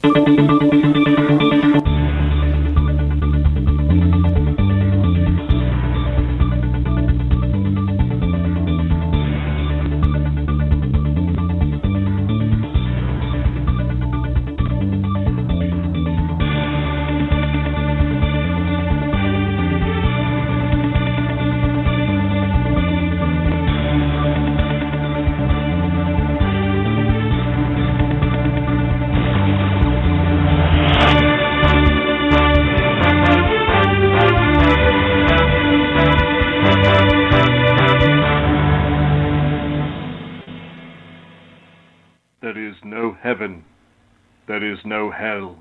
There is no heaven, there is no hell,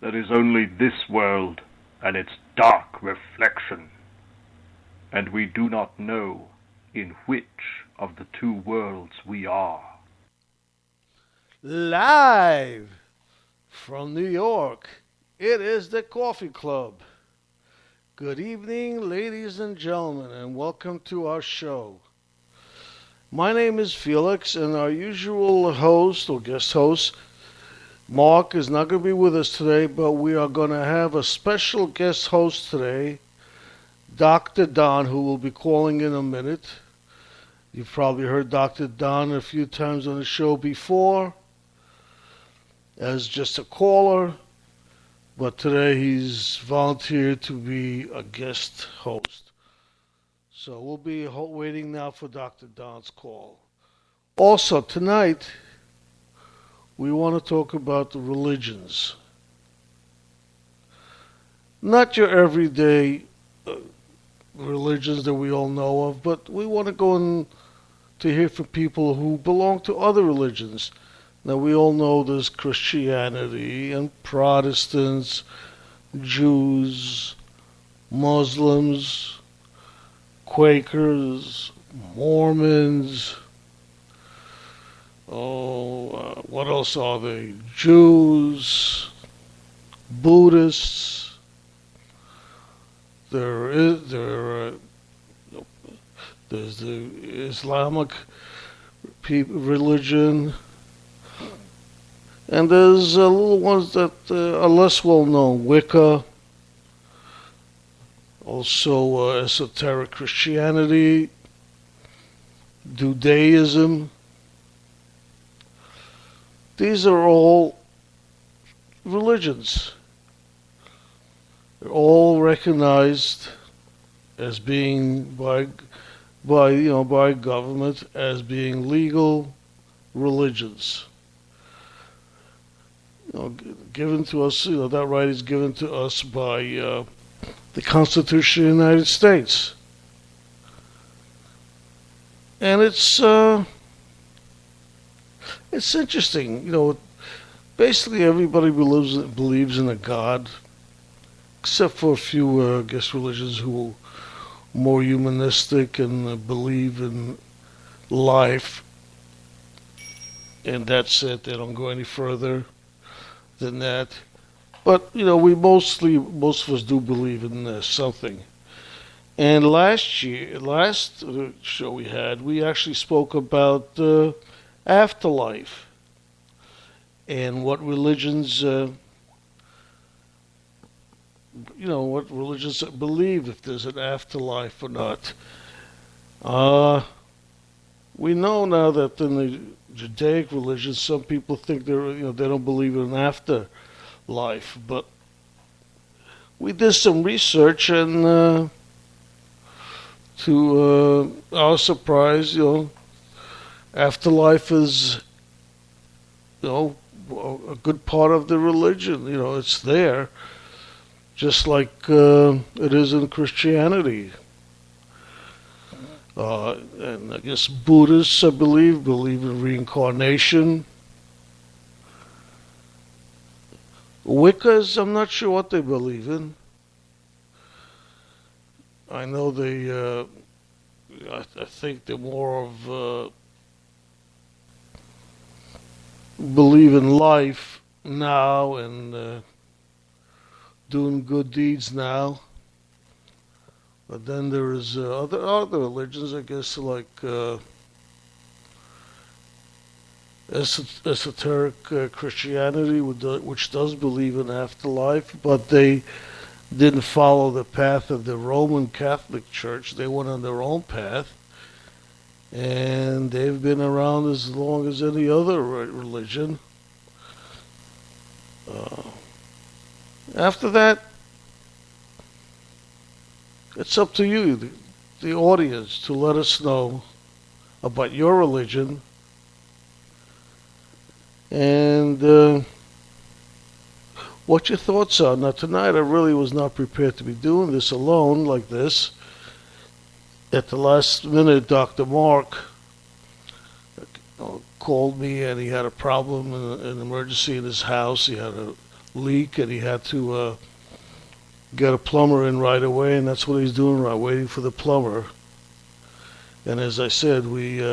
there is only this world and its dark reflection, and we do not know in which of the two worlds we are. Live from New York, it is the Coffee Club. Good evening, ladies and gentlemen, and welcome to our show. My name is Felix, and our usual host or guest host, Mark, is not going to be with us today, but we are going to have a special guest host today, Dr. Don, who will be calling in a minute. You've probably heard Dr. Don a few times on the show before as just a caller, but today he's volunteered to be a guest host. So we'll be waiting now for Dr. Don's call. Also, tonight, we want to talk about the religions. Not your everyday religions that we all know of, but we want to go in to hear from people who belong to other religions. Now, we all know there's Christianity and Protestants, Jews, Muslims, Quakers, Mormons, what else are they? Jews, Buddhists. There's the Islamic religion, and there's little ones that are less well known, Wicca. Also, esoteric Christianity, Judaism. These are all religions. They're all recognized as being by government as being legal religions. Given to us. That right is given to us by the Constitution of the United States. And it's interesting. Basically everybody believes in a God, except for a few, religions who are more humanistic and believe in life. And that's it. They don't go any further than that. But, most of us do believe in something. And last show we had, we actually spoke about afterlife and what religions, believe if there's an afterlife or not. We know now that in the Judaic religion, some people think they don't believe in an afterlife. But we did some research, and to our surprise, afterlife is, a good part of the religion. It's there, just like it is in Christianity. And I guess Buddhists, I believe in reincarnation. Wiccas, I'm not sure what they believe in. I know I think they're more of believe in life now and doing good deeds now. But then there is other religions, I guess, like esoteric Christianity, which does believe in afterlife, but they didn't follow the path of the Roman Catholic Church. They went on their own path, and they've been around as long as any other religion. Uh, After that, it's up to you, the audience, to let us know about your religion and what your thoughts are. Now, tonight I really was not prepared to be doing this alone like this. At the last minute, Dr. Mark called me and he had a problem, an emergency in his house. He had a leak and he had to get a plumber in right away, and that's what he's doing right, waiting for the plumber. And as I said, we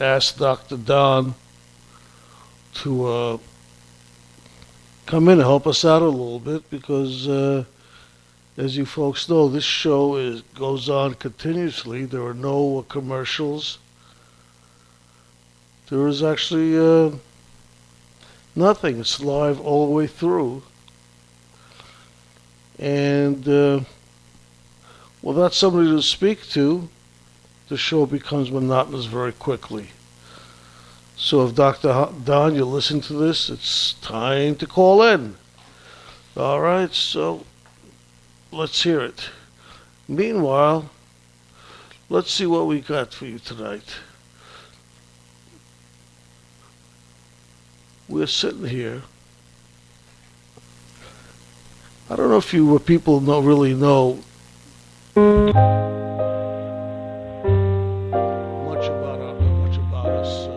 asked Dr. Don to come in and help us out a little bit because, as you folks know, this show goes on continuously. There are no commercials. There is actually nothing. It's live all the way through. And without somebody to speak to, the show becomes monotonous very quickly. So if Dr. Don, you're listening to this, it's time to call in. All right, so let's hear it. Meanwhile, let's see what we got for you tonight. We're sitting here. I don't know if people really know much about us.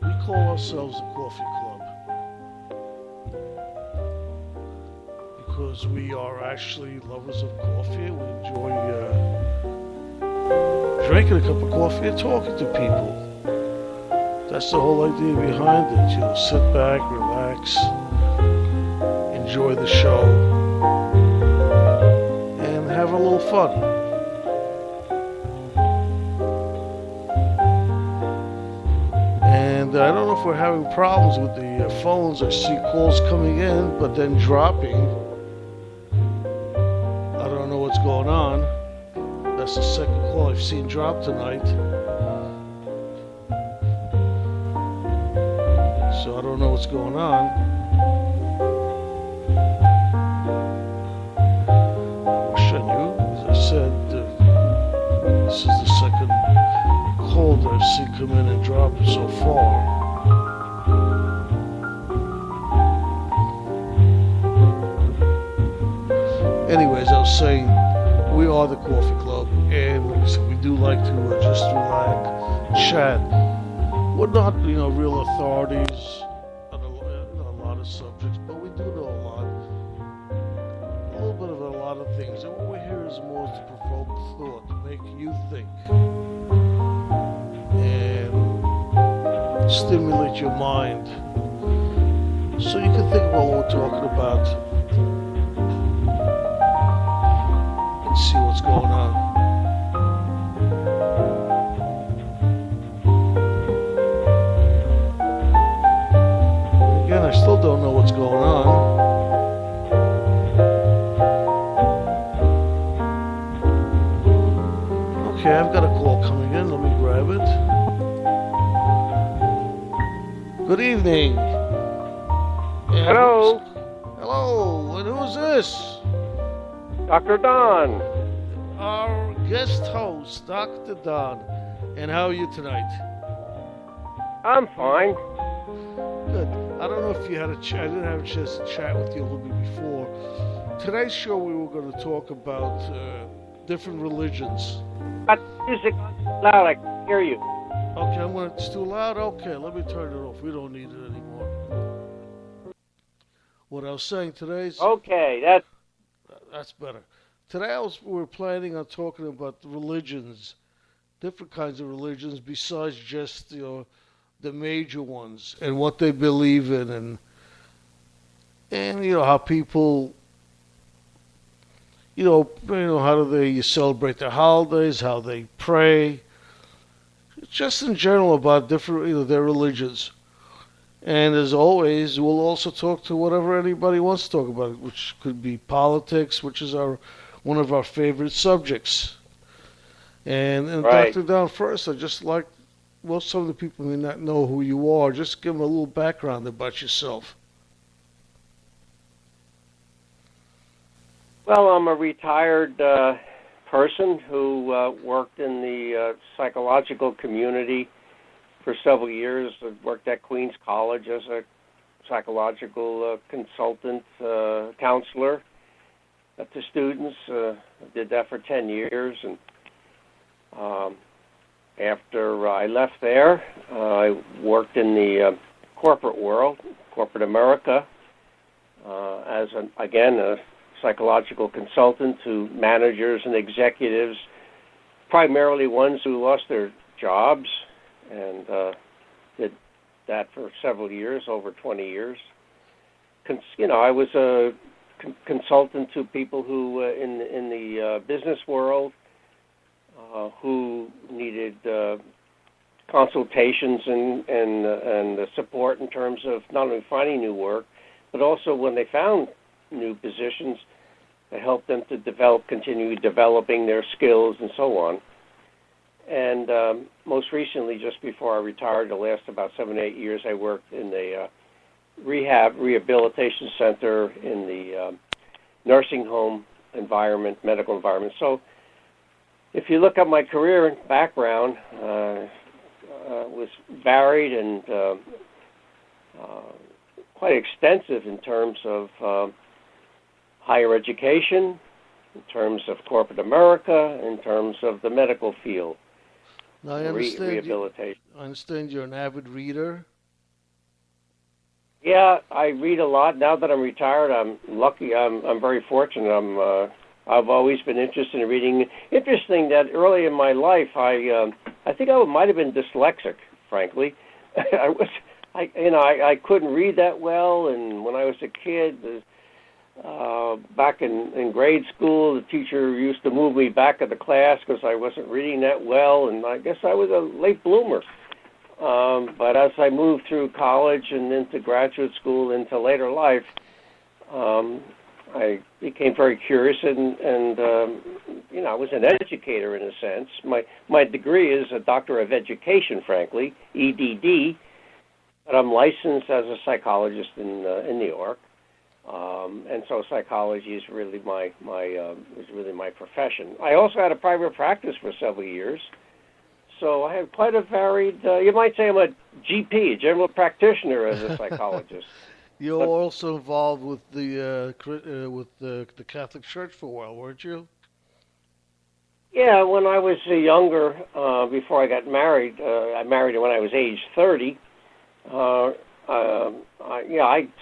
We call ourselves the Coffee Club because we are actually lovers of coffee. We enjoy drinking a cup of coffee and talking to people. That's the whole idea behind it. Sit back, relax, enjoy the show, and have a little fun. And I don't know if we're having problems with the phones. I see calls coming in, but then dropping. I don't know what's going on. That's the second call I've seen drop tonight. So I don't know what's going on. I wish I knew. As I said, this is the second call that I've seen come in and drop so far. Anyways, I was saying, we are the Coffee Club, and like I said, we do like to just relax, chat. We're not, real authorities on a lot of subjects, but we do know a little bit of a lot of things. And what we're here is more to provoke thought, to make you think, and stimulate your mind, so you can think about what we're talking about and see what's going on. I still don't know what's going on. Okay, I've got a call coming in. Let me grab it. Good evening. Hello. Hello. And who's this? Dr. Don. Our guest host, Dr. Don. And how are you tonight? I'm fine. Good. I don't know if you had I didn't have a chance to chat with you a little bit before. Today's show we were going to talk about different religions. But music loud, I can hear you. Okay, it's too loud? Okay, let me turn it off. We don't need it anymore. What I was saying today's... Okay, that's better. Today we were planning on talking about the religions, different kinds of religions besides just, the major ones and what they believe in and how people how do they celebrate their holidays, how they pray, just in general about different, their religions. And as always, we'll also talk to whatever anybody wants to talk about, which could be politics, which is one of our favorite subjects. And Right. Dr. Don, first, I just like, well, some of the people may not know who you are. Just give them a little background about yourself. Well, I'm a retired person who worked in the psychological community for several years. I worked at Queens College as a psychological consultant, counselor to students. I did that for 10 years, and after I left there, I worked in the corporate world, corporate America, as a psychological consultant to managers and executives, primarily ones who lost their jobs, and did that for several years, over 20 years. I was a consultant to people who in the business world who needed consultations and support in terms of not only finding new work, but also when they found new positions, to help them to continue developing their skills and so on. And most recently, just before I retired, the last about 7 to 8 years, I worked in the rehabilitation center in the nursing home environment, medical environment. So if you look at my career and background, was varied and quite extensive in terms of higher education, in terms of corporate America, in terms of the medical field. Now, I understand rehabilitation. I understand you're an avid reader. Yeah, I read a lot. Now that I'm retired, I'm lucky. I'm very fortunate. I've always been interested in reading. Interesting that early in my life, I think I might have been dyslexic. Frankly, I couldn't read that well, and when I was a kid, back in grade school, the teacher used to move me back of the class because I wasn't reading that well, and I guess I was a late bloomer. But as I moved through college and into graduate school, into later life, I became very curious, and I was an educator in a sense. My degree is a Doctor of Education, frankly, EDD, but I'm licensed as a psychologist in New York. And so psychology is really my profession. I also had a private practice for several years, so I have quite a varied. You might say I'm a GP, a general practitioner, as a psychologist. You're also involved with the Catholic Church for a while, weren't you? Yeah, when I was younger, before I got married, I married when I was age 30. I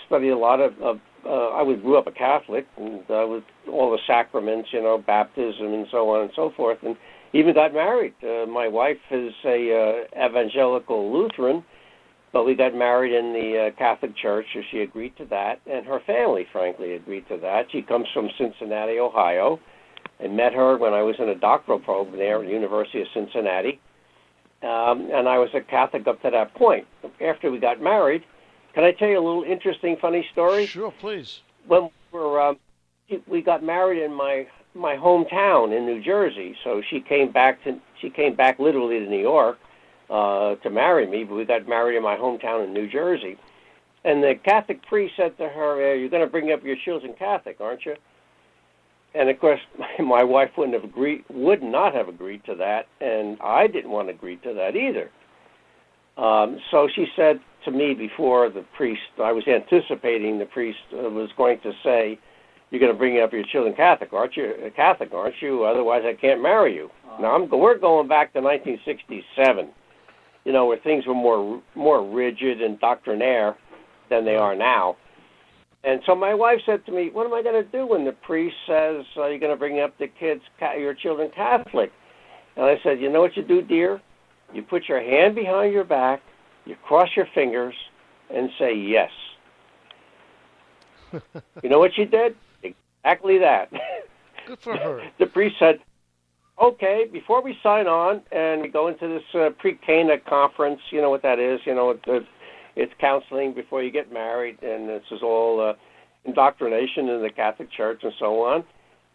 studied a lot of. I grew up a Catholic, and with all the sacraments, baptism and so on and so forth, and even got married. My wife is a evangelical Lutheran, but we got married in the Catholic Church, so she agreed to that, and her family, frankly, agreed to that. She comes from Cincinnati, Ohio. I met her when I was in a doctoral program there at the University of Cincinnati, and I was a Catholic up to that point. After we got married, can I tell you a little interesting, funny story? Sure, please. When we got married in my hometown in New Jersey, so she came back literally to New York to marry me, but we got married in my hometown in New Jersey. And the Catholic priest said to her, "You're going to bring up your children Catholic, aren't you?" And of course, my wife would not have agreed to that, and I didn't want to agree to that either. So she said to me before the priest, I was anticipating the priest was going to say, "You're going to bring up your children Catholic, aren't you? Catholic, aren't you? Otherwise, I can't marry you." Now we're going back to 1967, where things were more rigid and doctrinaire than they are now. And so my wife said to me, "What am I going to do when the priest says you're going to bring up your children Catholic?" And I said, "You know what you do, dear? You put your hand behind your back, you cross your fingers, and say yes." You know what she did? Exactly that. Good for her. The priest said, okay, before we sign on and we go into this pre-Cana conference, you know what that is, it's counseling before you get married, and this is all indoctrination in the Catholic Church and so on.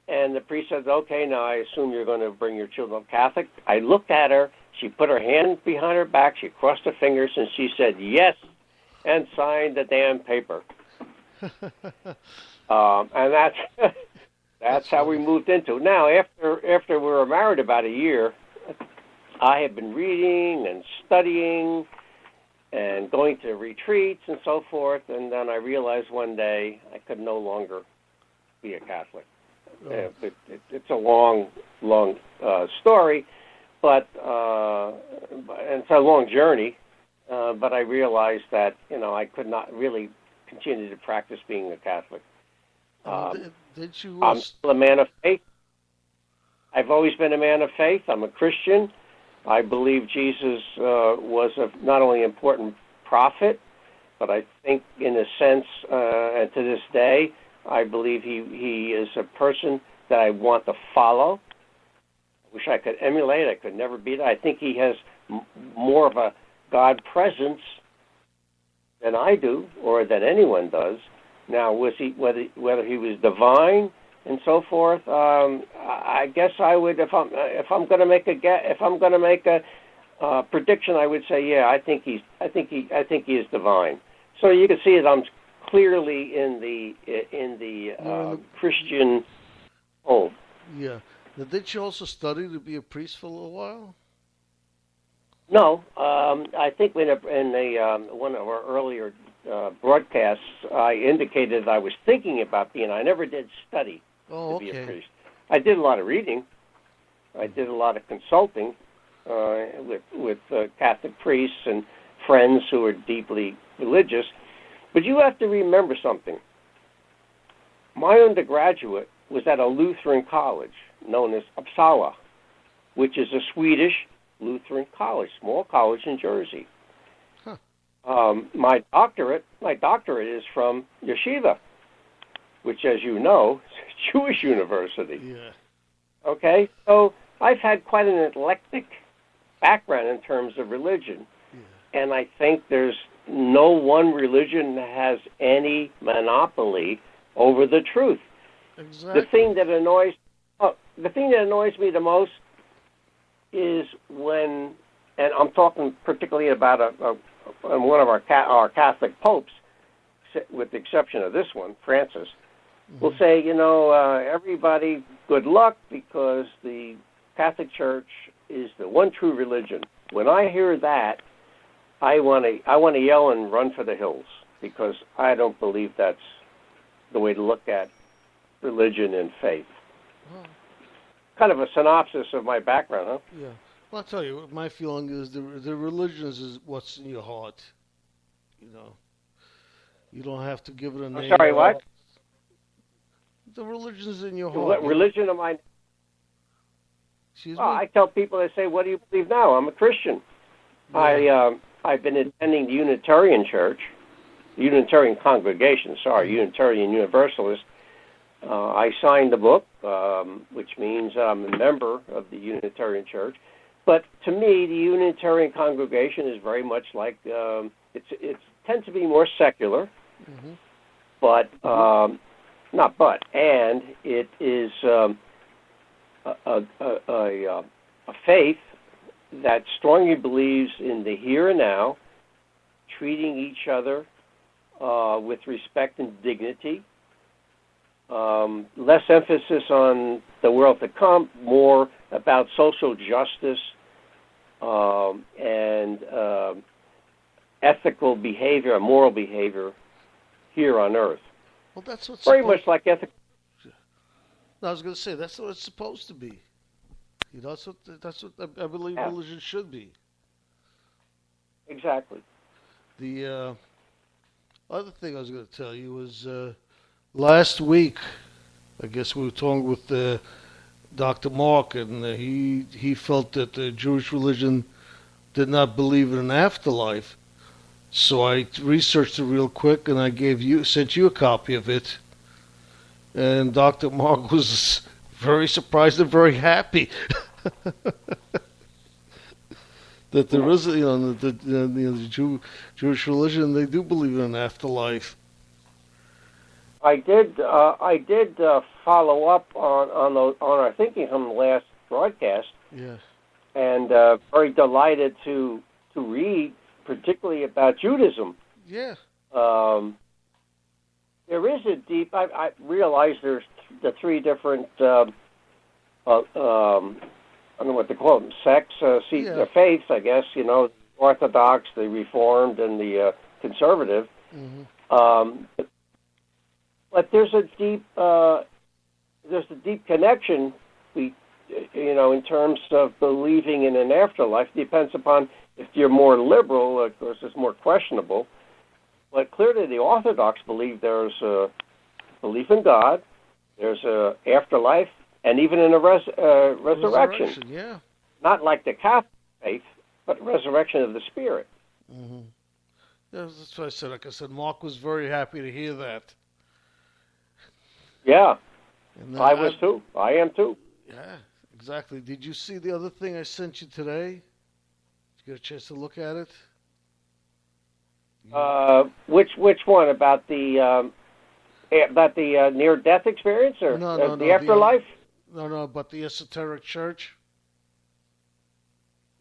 And the priest said, okay, now I assume you're going to bring your children up Catholic. I looked at her. She put her hand behind her back. She crossed her fingers, and she said yes and signed the damn paper. And that's how we moved into it. Now, after we were married about a year, I had been reading and studying and going to retreats and so forth, and then I realized one day I could no longer be a Catholic. Oh. It's a long story, but and it's a long journey. But I realized that I could not really continue to practice being a Catholic. Did you? I'm still a man of faith. I've always been a man of faith. I'm a Christian. I believe Jesus was not only an important prophet, but I think, in a sense, and to this day, I believe he is a person that I want to follow. I wish I could emulate. I could never be that. I think he has more of a God presence than I do, or than anyone does. Now, whether he was divine and so forth, I guess I would, if I'm going to make a prediction, I would say, yeah, I think he is divine. So you can see that I'm clearly in the Christian fold. Yeah. Now, did you also study to be a priest for a little while? No, I think in one of our earlier broadcasts, I indicated I was thinking about being. I never did study to be a priest. I did a lot of reading. I did a lot of consulting with Catholic priests and friends who are deeply religious. But you have to remember something. My undergraduate was at a Lutheran college known as Uppsala, which is a Swedish Lutheran college, small college in Jersey. Huh. My doctorate is from Yeshiva, which, as you know, is a Jewish university. Yeah. Okay, so I've had quite an eclectic background in terms of religion, and I think there's no one religion that has any monopoly over the truth. Exactly. The thing that annoys me the most is when, and I'm talking particularly about one of our Catholic popes, with the exception of this one, Francis, will say, everybody, good luck, because the Catholic Church is the one true religion. When I hear that, I want to yell and run for the hills, because I don't believe that's the way to look at religion and faith. Well, kind of a synopsis of my background, huh? Yeah. Well, I'll tell you, my feeling is the religion is what's in your heart. You don't have to give it a name. I'm sorry, what? The religion's in your heart. What religion am I? Excuse me? I tell people, they say, what do you believe now? I'm a Christian. Yeah. I've been attending the Unitarian Church, Unitarian congregation, Unitarian Universalist. I signed the book, which means I'm a member of the Unitarian Church. But to me, the Unitarian congregation is very much like, it tends to be more secular, and it is a faith that strongly believes in the here and now, treating each other with respect and dignity, less emphasis on the world to come, more about social justice and ethical behavior, moral behavior here on Earth. Well, that's what's very much like ethical. I was going to say that's what it's supposed to be. That's what I believe religion should be. Exactly. The other thing I was going to tell you was last week, I guess we were talking with Dr. Mark, and he felt that the Jewish religion did not believe in an afterlife. So I researched it real quick, and I sent you a copy of it. And Dr. Mark was very surprised and very happy that there is, the Jewish religion, they do believe in an afterlife. I did follow up on our thinking from the last broadcast. Yes. And very delighted to read, particularly about Judaism. Yeah. There is a deep. I realize there's the three different. I don't know what they call them. Sects, faiths, I guess. Orthodox, the Reformed, and the conservative. Mm-hmm. But there's a deep. There's a deep connection. In terms of believing in an afterlife. Depends upon if you're more liberal. Of course, it's more questionable. But clearly, the Orthodox believe there's a belief in God, there's a afterlife, and even in a resurrection. Yeah. Not like the Catholic faith, but resurrection of the spirit. Mm-hmm. Yeah, that's what I said. Like I said, Mark was very happy to hear that. Yeah, I was too. I am too. Yeah, exactly. Did you see the other thing I sent you today? Did you get a chance to look at it? Which one about the near-death experience or the afterlife? But the esoteric church.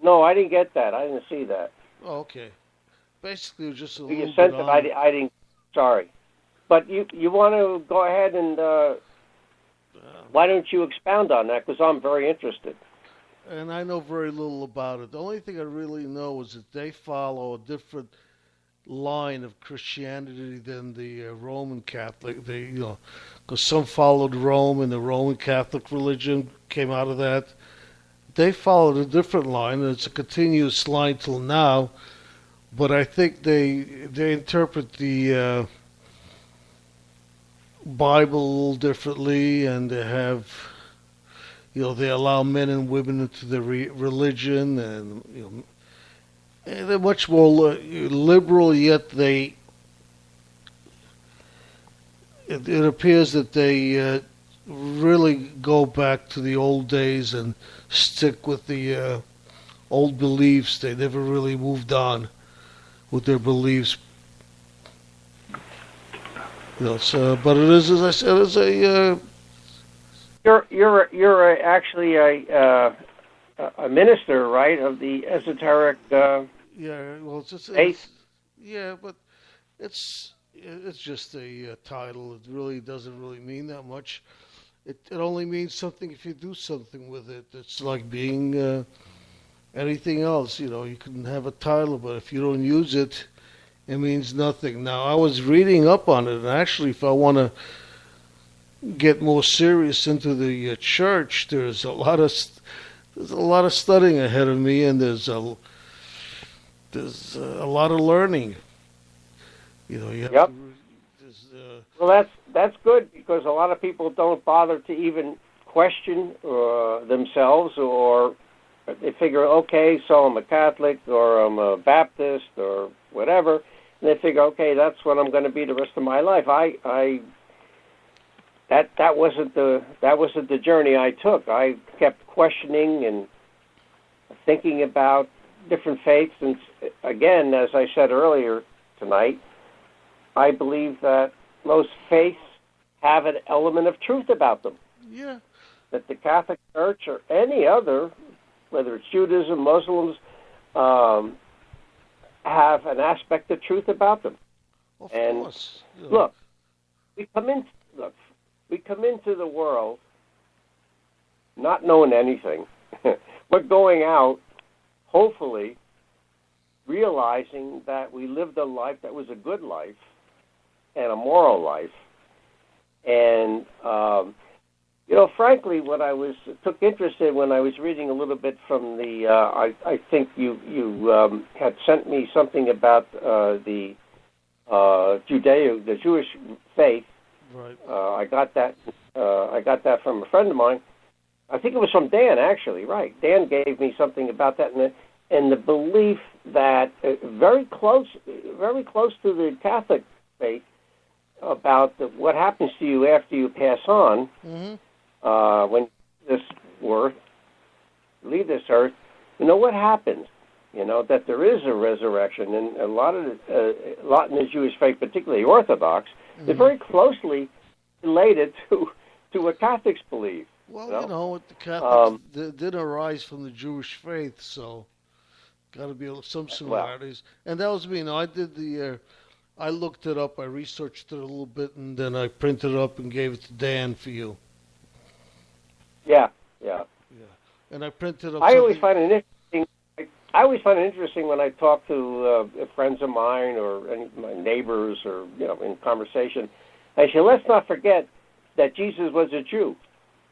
No, I didn't get that. I didn't see that. Oh, okay. Basically, it was just a you little sent bit it. on. I didn't. Sorry, but you want to go ahead and why don't you expound on that? Because I'm very interested. And I know very little about it. The only thing I really know is that they follow a different line of Christianity than the Roman Catholic. Because some followed Rome, and the Roman Catholic religion came out of that. They followed a different line, and it's a continuous line till now. But I think they interpret the Bible a little differently, and they have, they allow men and women into the religion, and and they're much more liberal, yet it appears that they really go back to the old days and stick with the old beliefs. They never really moved on with their beliefs. But it is, as I said, it's a. You're actually a minister, right, of the esoteric. Yeah, well, but it's just a title. It really doesn't really mean that much. It only means something if you do something with it. It's like being anything else. You can have a title, but if you don't use it, it means nothing. Now, I was reading up on it, and actually, if I want to get more serious into the church, there's a lot of studying ahead of me, and there's a lot of learning. You have yep. to, well, that's good, because a lot of people don't bother to even question themselves, or they figure, okay, so I'm a Catholic or I'm a Baptist or whatever, and they figure, okay, that's what I'm going to be the rest of my life. That wasn't the journey I took. I kept questioning and thinking about different faiths, and again, as I said earlier tonight, I believe that most faiths have an element of truth about them. Yeah. That the Catholic Church or any other, whether it's Judaism, Muslims, have an aspect of truth about them. Of and course. Look, we come into the world not knowing anything. We're going out, hopefully, realizing that we lived a life that was a good life and a moral life. And, frankly, what I took interest in when I was reading a little bit from the, I think you had sent me something about the Jewish faith. Right. I got that from a friend of mine. I think it was from Dan, actually. Right. Dan gave me something about that, and the belief that very close to the Catholic faith about what happens to you after you pass on. Mm-hmm. when this leave this earth, you know what happens? You know that there is a resurrection, and a lot in the Jewish faith, particularly Orthodox, they're very closely related to what Catholics believe. Well, the Catholics did arise from the Jewish faith, so got to be some similarities. And that was me. I did I looked it up, I researched it a little bit, and then I printed it up and gave it to Dan for you. Yeah. And I printed up. I always find it interesting when I talk to friends of mine or any of my neighbors or in conversation. I say, let's not forget that Jesus was a Jew.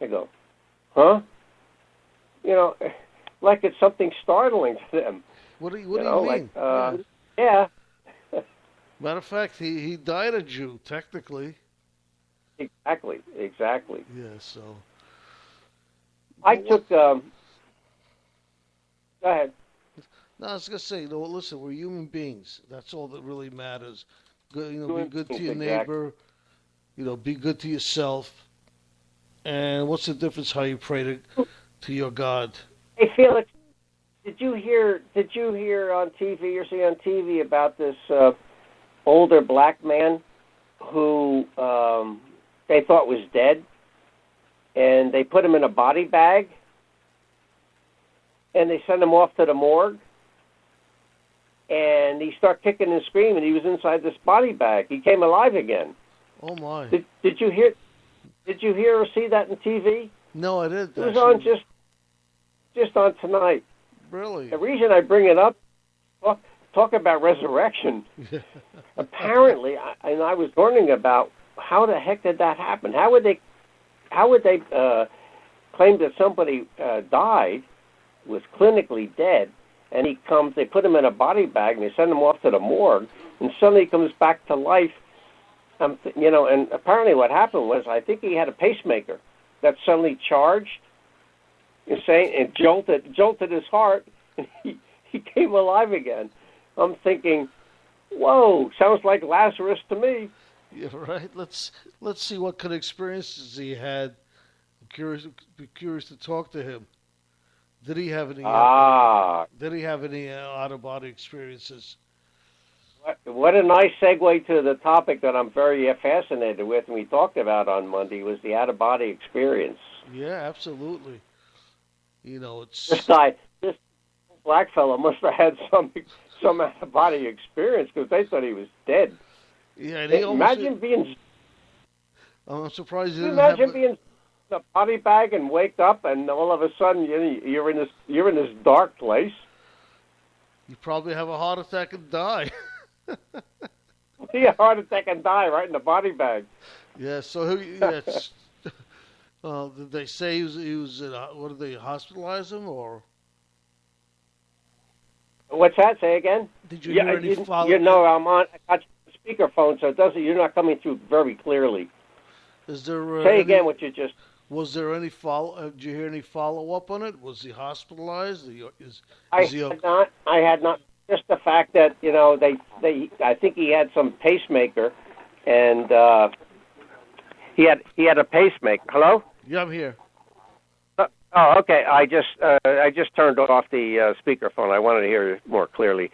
They go, huh? Like it's something startling to them. What do you mean? Yeah. Matter of fact, he died a Jew, technically. Exactly. Yeah, so. I took. Go ahead. No, I was going to say, listen, we're human beings. That's all that really matters. Good, be good to your neighbor. Be good to yourself. And what's the difference how you pray to your God? Hey, Felix, did you hear on TV or see on TV about this older black man who they thought was dead, and they put him in a body bag, and they sent him off to the morgue, and he started kicking and screaming. He was inside this body bag. He came alive again. Oh my! Did you hear? Did you hear or see that on TV? No, I didn't. It was on just on tonight. Really? The reason I bring it up, talk about resurrection. Apparently, I was learning about how the heck did that happen? How would they claim that somebody died, was clinically dead, and they put him in a body bag and they send him off to the morgue, and suddenly he comes back to life. And apparently what happened was, I think he had a pacemaker that suddenly charged, and jolted his heart, and he came alive again. I'm thinking, whoa, sounds like Lazarus to me. Yeah, right. Let's see what kind of experiences he had. I'm curious to talk to him. Did he have any? Did he have any out of body experiences? What a nice segue to the topic that I'm very fascinated with, and we talked about on Monday, was the out-of-body experience. Yeah, absolutely. It's this black fellow must have had some out-of-body experience because they thought he was dead. Yeah, and imagine being. I'm surprised. Can you imagine being in a body bag and wake up, and all of a sudden you're in this dark place. You probably have a heart attack and die. A heart attack and die right in the body bag. Yeah. So did they say he was what did they hospitalize him or? What's that? Say again. Did you hear any follow? I got your speakerphone, so it doesn't. You're not coming through very clearly. Is there? Say again what you just. Was there any follow? Did you hear any follow up on it? Was he hospitalized? I had not. Just the fact that I think he had some pacemaker, and he had a pacemaker. Hello? Yeah, I'm here. Oh, okay. I just turned off the speakerphone. I wanted to hear more clearly.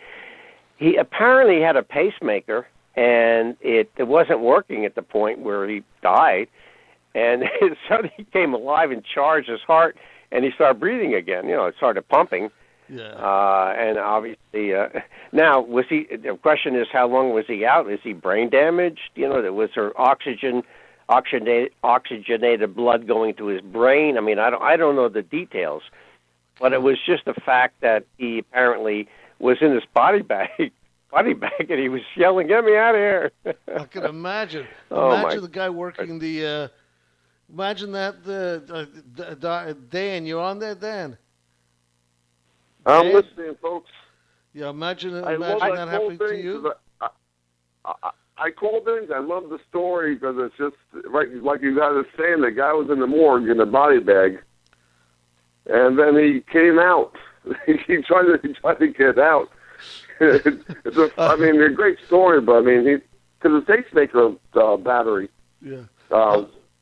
He apparently had a pacemaker, and it wasn't working at the point where he died, and suddenly he came alive and charged his heart, and he started breathing again. It started pumping. Yeah. And obviously, now was he? The question is, how long was he out? Is he brain damaged? Was there oxygenated blood going to his brain? I mean, I don't know the details, but it was just the fact that he apparently was in this body bag, and he was yelling, "Get me out of here!" I can imagine. Imagine the guy working the. Imagine that Dan, you're on there, Dan. I'm listening, folks. Yeah, imagine that happening to you. I called in. I love the story because it's just right, like you guys are saying. The guy was in the morgue in a body bag, and then he came out. he tried to get out. I mean, a great story, but I mean, because the pacemaker battery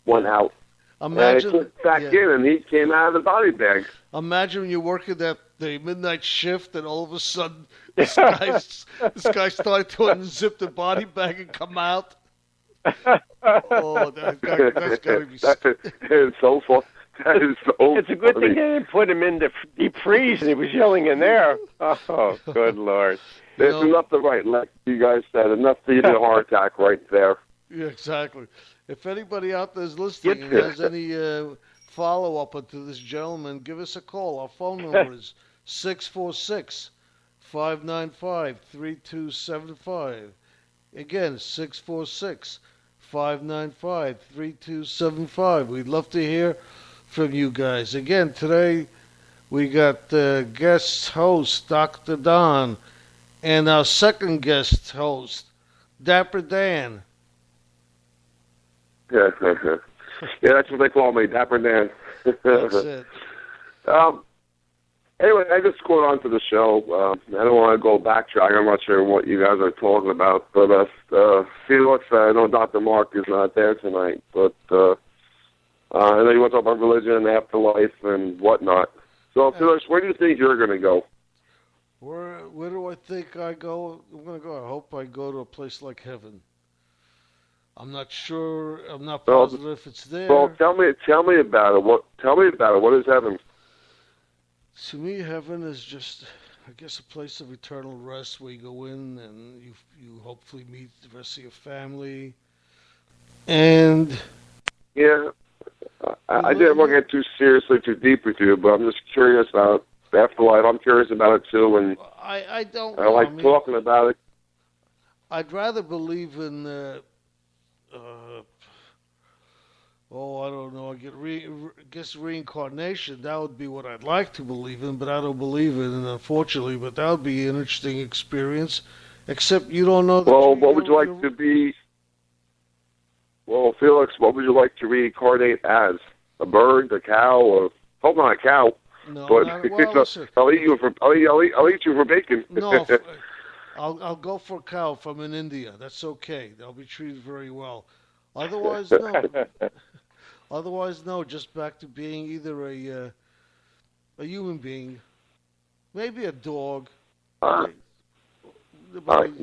went out. Imagine, and I clicked back in, and he came out of the body bag. Imagine when you're working the midnight shift, and all of a sudden this guy started to unzip the body bag and come out. Oh, that's got to be. That is so fun. That is so. It's a good funny. thing they didn't put him in the deep freeze, and he was yelling in there. Oh, good Lord! There's enough to write, like you guys said, enough to give you a heart attack right there. Yeah, exactly. If anybody out there is listening and has any follow-up to this gentleman, give us a call. Our phone number is 646-595-3275. Again, 646-595-3275. We'd love to hear from you guys. Again, today we got guest host Dr. Don and our second guest host, Dapper Dan. Yeah, that's what they call me, Dapper Dan. That's it. Anyway, I just got on to the show. I don't want to go backtrack. I'm not sure what you guys are talking about. But Felix, I know Dr. Mark is not there tonight. But I know you want to talk about religion and afterlife and whatnot. So, Felix, where do you think you're going to go? Where do I think I go? I'm going to go. I hope I go to a place like heaven. I'm not sure. I'm not positive if it's there. Well, tell me about it. Tell me about it. What is heaven? To me, heaven is just, I guess, a place of eternal rest where you go in and you hopefully meet the rest of your family. And yeah, I didn't want to get too deep with you, but I'm just curious about afterlife. I'm curious about it too, and I don't. I like talking about it. I'd rather believe in. I don't know. I guess reincarnation. That would be what I'd like to believe in, but I don't believe in it, unfortunately. But that would be an interesting experience. Except you don't know. Well, what would you like to be? Well, Felix, what would you like to reincarnate as? A bird, a cow, or hope not a cow? No, but listen. I'll eat you for bacon. No, I'll go for a cow if I'm in India. That's okay. I'll be treated very well. Otherwise, no. Otherwise, no. Just back to being either a human being, maybe a dog. I like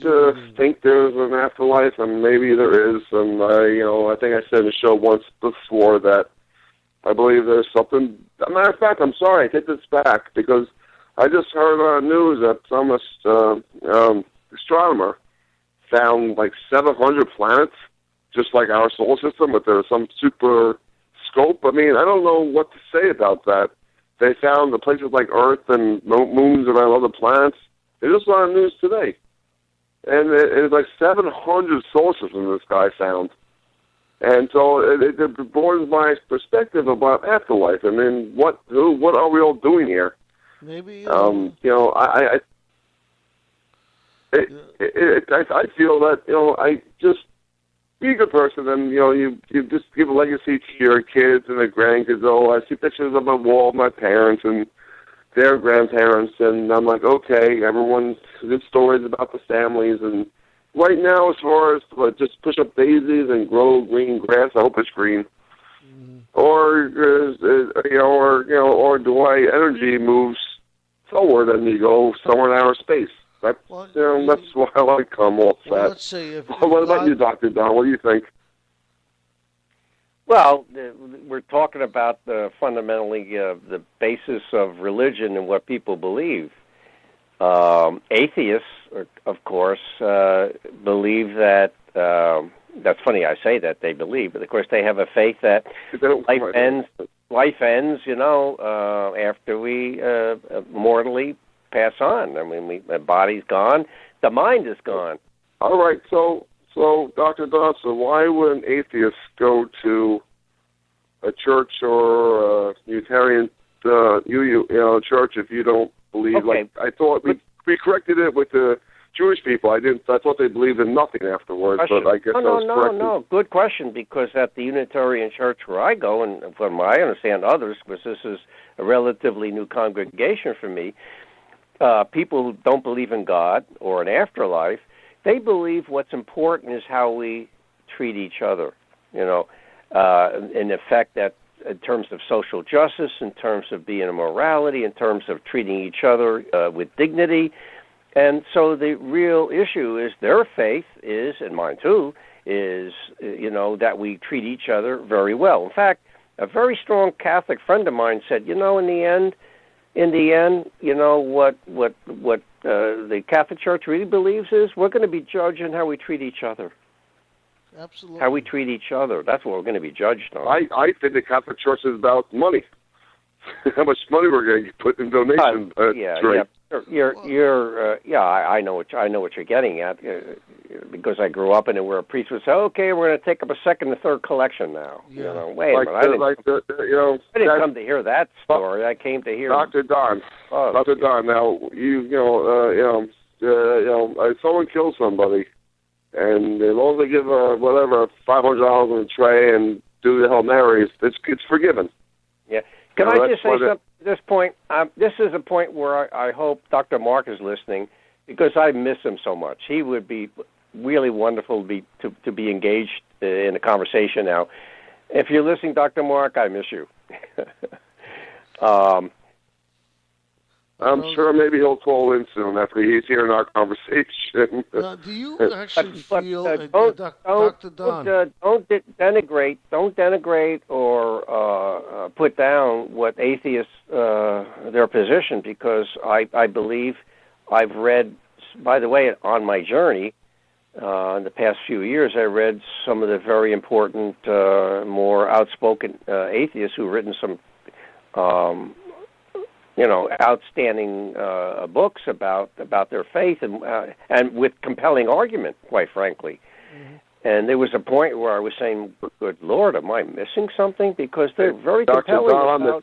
to think there's an afterlife, and maybe there is. And I think I said in the show once before that I believe there's something. As a matter of fact, I'm sorry, I take this back because I just heard on the news that some astronomer found like 700 planets, just like our solar system, but there's some super scope. I mean, I don't know what to say about that. They found the places like Earth and moons around other planets. It just on the news today. And it's like 700 solar systems this guy found. And so it broadens my perspective about afterlife. I mean, what are we all doing here? Maybe I feel that I just be a good person, and you just give a legacy to your kids and their grandkids. Oh, I see pictures on my wall of my parents and their grandparents, and I'm like, okay, everyone's good stories about the families. And right now, as far as just push up daisies and grow green grass, I hope it's green. Or do energy moves forward and you go somewhere in outer space? That's why I like come off that. Let's say what about you, Dr. Don? What do you think? Well, we're talking about fundamentally the basis of religion and what people believe. Atheists, of course, believe that. That's funny I say that they believe, but of course they have a faith that life ends. After we mortally pass on. I mean, the body's gone, the mind is gone. All right, so Dr. Dawson, why would an atheist go to a church or a Unitarian church if you don't believe? Okay. Like I thought we corrected it with the Jewish people. I thought they believed in nothing afterwards. Question. But I guess No. Good question, because at the Unitarian church where I go, and from what I understand others, because this is a relatively new congregation for me, people who don't believe in God or an afterlife, they believe what's important is how we treat each other. in effect that in terms of social justice, in terms of being a morality, in terms of treating each other with dignity. And so the real issue is their faith is, and mine too, is, that we treat each other very well. In fact, a very strong Catholic friend of mine said, in the end, what the Catholic Church really believes is we're going to be judged on how we treat each other. Absolutely. How we treat each other. That's what we're going to be judged on. I think the Catholic Church is about money. How much money we're going to put in donations. I know what you're getting at, because I grew up in it where a priest would say, "Okay, we're going to take up a second and third collection now." Yeah. Wait a minute, I didn't come to hear that story. I came to hear Dr. Don. Oh, Dr. Don. Now someone kills somebody, and as long as they give $500 in a tray and do the Hail Marys, it's forgiven. Yeah. Can I just say something at this point? This is a point where I hope Dr. Mark is listening, because I miss him so much. He would be really wonderful to be engaged in a conversation now. If you're listening, Dr. Mark, I miss you. I'm sure maybe he'll call in soon after he's hearing our conversation. Do you actually feel, Dr. Don? Don't denigrate or put down what atheists their position, because I believe I've read. By the way, on my journey in the past few years, I read some of the very important, more outspoken atheists who've written some. Outstanding books about their faith and with compelling argument, quite frankly. Mm-hmm. And there was a point where I was saying, "Good Lord, am I missing something?" Because they're very compelling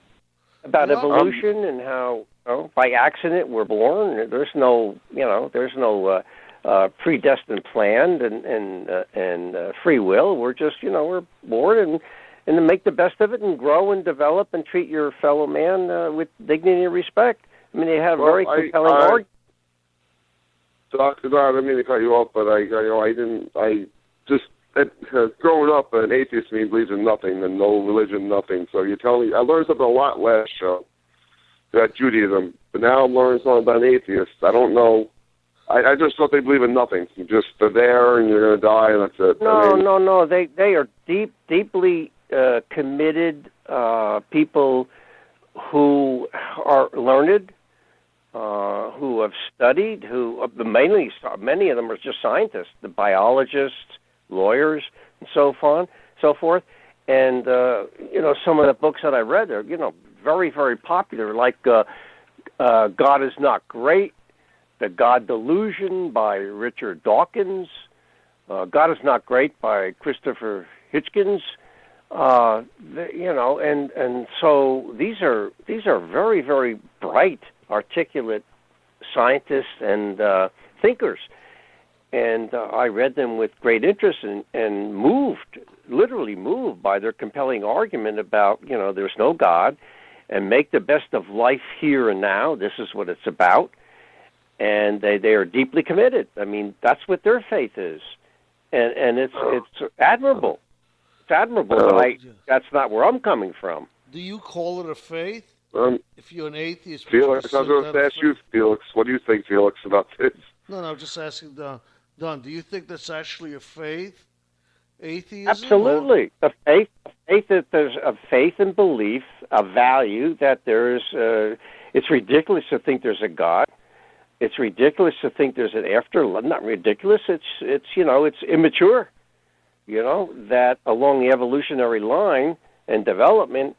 about evolution and how by accident we're born. There's no predestined plan and free will. We're just we're born and to make the best of it and grow and develop and treat your fellow man with dignity and respect. I mean, they have very compelling arguments. Dr. Don, I didn't mean to cut you off, but growing up, an atheist to me believes in nothing and no religion, nothing. So you tell me, I learned something a lot last show about Judaism, but now I'm learning something about an atheist. I don't know. I just thought they believe in nothing. They're there and you're going to die and that's it. No. They are deeply committed people who are learned, who have studied, who many of them are just scientists, the biologists, lawyers, and so forth. And some of the books that I read are very, very popular, like God Is Not Great, The God Delusion by Richard Dawkins, God Is Not Great by Christopher Hitchens. And so these are very, very bright, articulate scientists and thinkers, and I read them with great interest and literally moved by their compelling argument about there's no God, and make the best of life here and now. This is what it's about, and they are deeply committed. I mean, that's what their faith is, and it's admirable. It's admirable, but that's not where I'm coming from. Do you call it a faith? If you're an atheist, Felix, I was going to ask you, Felix. What do you think, Felix, about this? No, I'm just asking Don. Do you think that's actually a faith? Atheism? Absolutely, a faith that there's a faith and belief, a value that there's. It's ridiculous to think there's a God. It's ridiculous to think there's an afterlife. Not ridiculous. It's immature. That along the evolutionary line and development,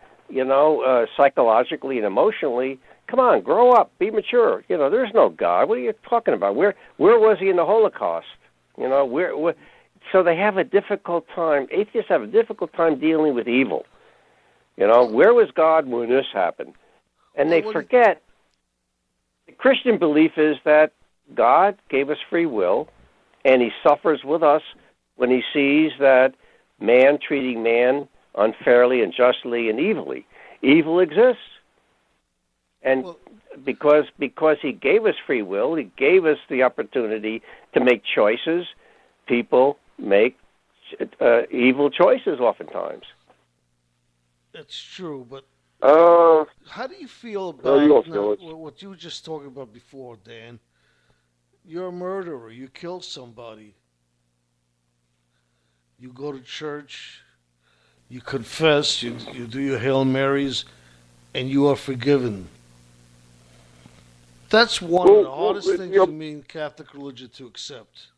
psychologically and emotionally, come on, grow up, be mature. There's no God. What are you talking about? Where was he in the Holocaust? So they have a difficult time. Atheists have a difficult time dealing with evil. Where was God when this happened? And they forget. The Christian belief is that God gave us free will, and he suffers with us when he sees that man treating man unfairly, unjustly, and evilly. Evil exists. And because he gave us free will, he gave us the opportunity to make choices, people make evil choices oftentimes. It's true, but Uh, how do you feel Oh, you about don't feel it. what you were just talking about before, Dan? You're a murderer. You killed somebody. You go to church. You confess. You do your Hail Marys, and you are forgiven. That's one of the hardest things for me in Catholic religion to accept.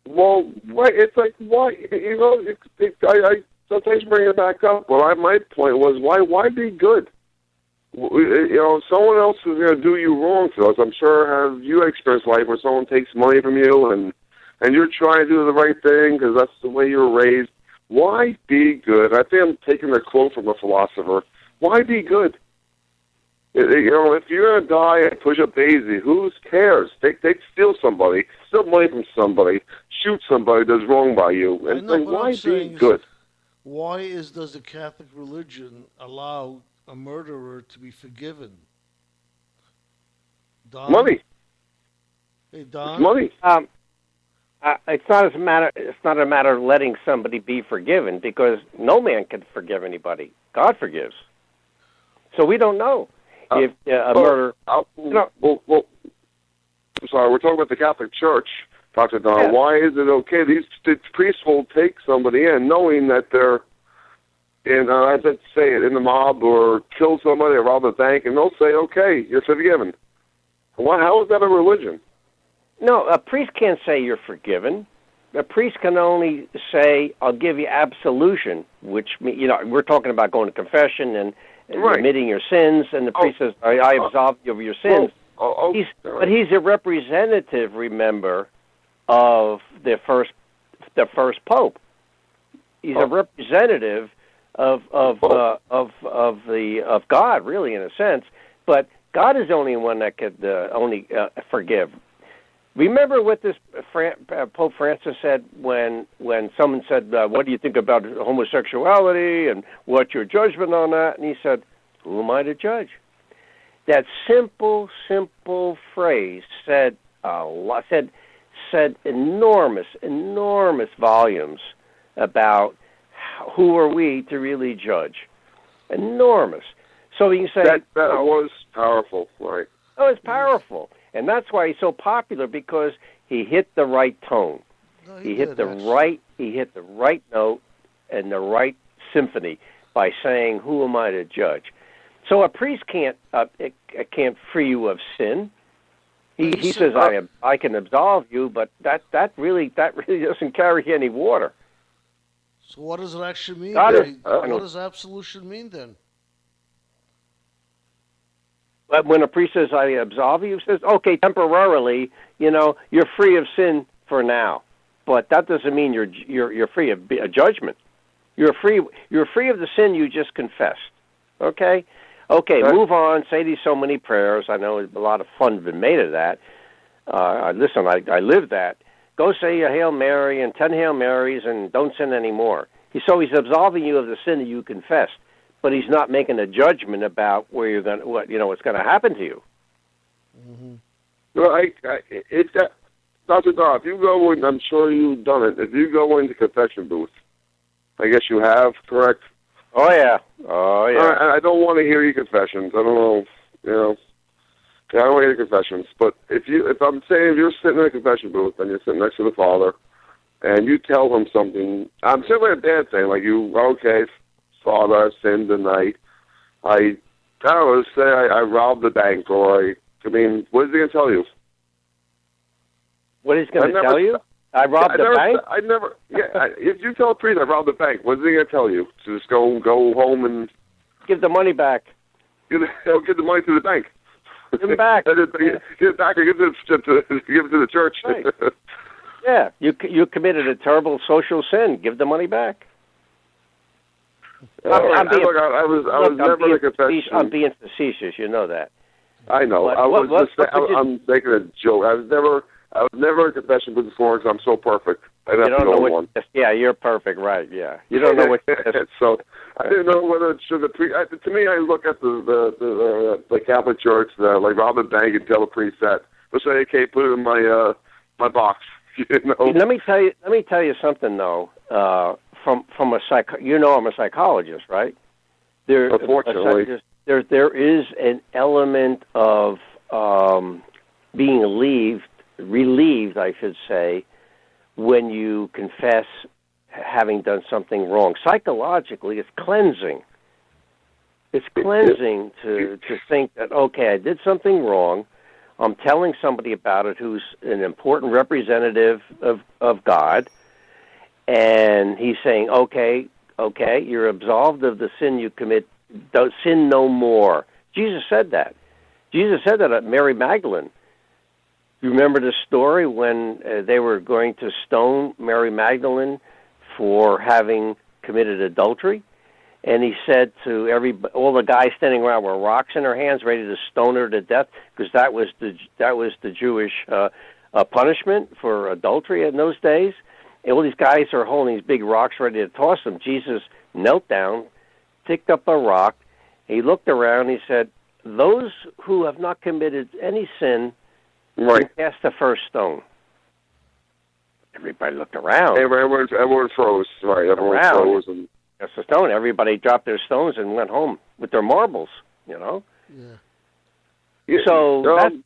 well, why? It's like why? I sometimes bring it back up. Well, my point was why be good? Someone else is going to do you wrong to us. I'm sure have you experienced life where someone takes money from you and you're trying to do the right thing because that's the way you were raised. Why be good? I think I'm taking a quote from a philosopher. Why be good? If you're going to die and push up Daisy, who cares? They steal somebody, steal money from somebody, shoot somebody that's wrong by you. And why be good? Why does the Catholic religion allow a murderer to be forgiven? Don? Money. Hey, Don? It's money. It's not a matter of letting somebody be forgiven, because no man can forgive anybody. God forgives. So we don't know if a murder. I'm sorry. We're talking about the Catholic Church, Dr. Don. Yeah. Why is it okay? The priests will take somebody in, knowing that they're as I say it, in the mob or kill somebody or rob a bank, and they'll say, "Okay, you're forgiven." How is that a religion? No, a priest can't say you're forgiven. A priest can only say, "I'll give you absolution," which we're talking about going to confession and Right. admitting your sins, and the priest says, "I absolve you of your sins." But he's a representative, remember, of the first pope. He's a representative of God, really, in a sense. But God is the only one that could forgive. Remember what this Pope Francis said when someone said, "What do you think about homosexuality and what's your judgment on that?" And he said, "Who am I to judge?" That simple phrase said enormous volumes about who are we to really judge. Enormous. So you can say that was powerful, right? Oh, it's powerful. And that's why he's so popular, because he hit the right tone. No, he hit the right note and the right symphony by saying, "Who am I to judge?" So a priest can't free you of sin. He says, "I can absolve you," but that really doesn't carry any water. So what does it actually mean? What does absolution mean then? But when a priest says, "I absolve you," he says, "Okay, temporarily, you're free of sin for now, but that doesn't mean you're free of a judgment. You're free of the sin you just confessed." Okay, move on. Say these so many prayers. I know a lot of fun's been made of that. Listen, I live that. Go say a Hail Mary and 10 Hail Marys and don't sin anymore. So he's absolving you of the sin that you confessed, but he's not making a judgment about where you're going, what's going to happen to you. Mm-hmm. Well, Dr. Dar, if you go in, I'm sure you've done it. If you go into confession booth, I guess you have, correct? Oh yeah. I don't want to hear your confessions. I don't know, I don't want to hear your confessions. But if I'm saying if you're sitting in a confession booth and you're sitting next to the Father, and you tell him something, I'm simply a bad thing, like okay, Father, I've sinned, and I don't know, say I robbed the bank, or what is he going to tell you? What is he going to tell you? I robbed the bank? If you tell a priest I robbed the bank, what is he going to tell you? To just go home and give the money back. Give the money to the bank. Give it back. Give it back, or give it to the church. Right. Yeah, you committed a terrible social sin. Give the money back. I was never in a confession. I'm being facetious. You know that. I know. I'm making a joke. I was never in a confession booth before because I'm so perfect. I don't know one. Yeah, you're perfect, right? Yeah, you don't know what. So I didn't know whether it should. To me, I look at the Catholic Church, like rob the bank and tell the priest that. They'll say, "Okay, put it in my box." Let me tell you something though. From a I'm a psychologist, right? Unfortunately. There is an element of being relieved, I should say, when you confess having done something wrong. Psychologically, it's cleansing. It's cleansing to think that, okay, I did something wrong. I'm telling somebody about it who's an important representative of God, and he's saying, okay, you're absolved of the sin you commit. Don't sin no more. Jesus said that. Jesus said that at Mary Magdalene. You remember the story when they were going to stone Mary Magdalene for having committed adultery? And he said to all the guys standing around with rocks in their hands, ready to stone her to death, because that was the Jewish punishment for adultery in those days. And all these guys are holding these big rocks ready to toss them. Jesus knelt down, picked up a rock. He looked around. He said, "Those who have not committed any sin, cast the first stone." Everybody looked around. Everyone froze. Right, everyone froze and. That's the stone. Everybody dropped their stones and went home with their marbles. Yeah. So that's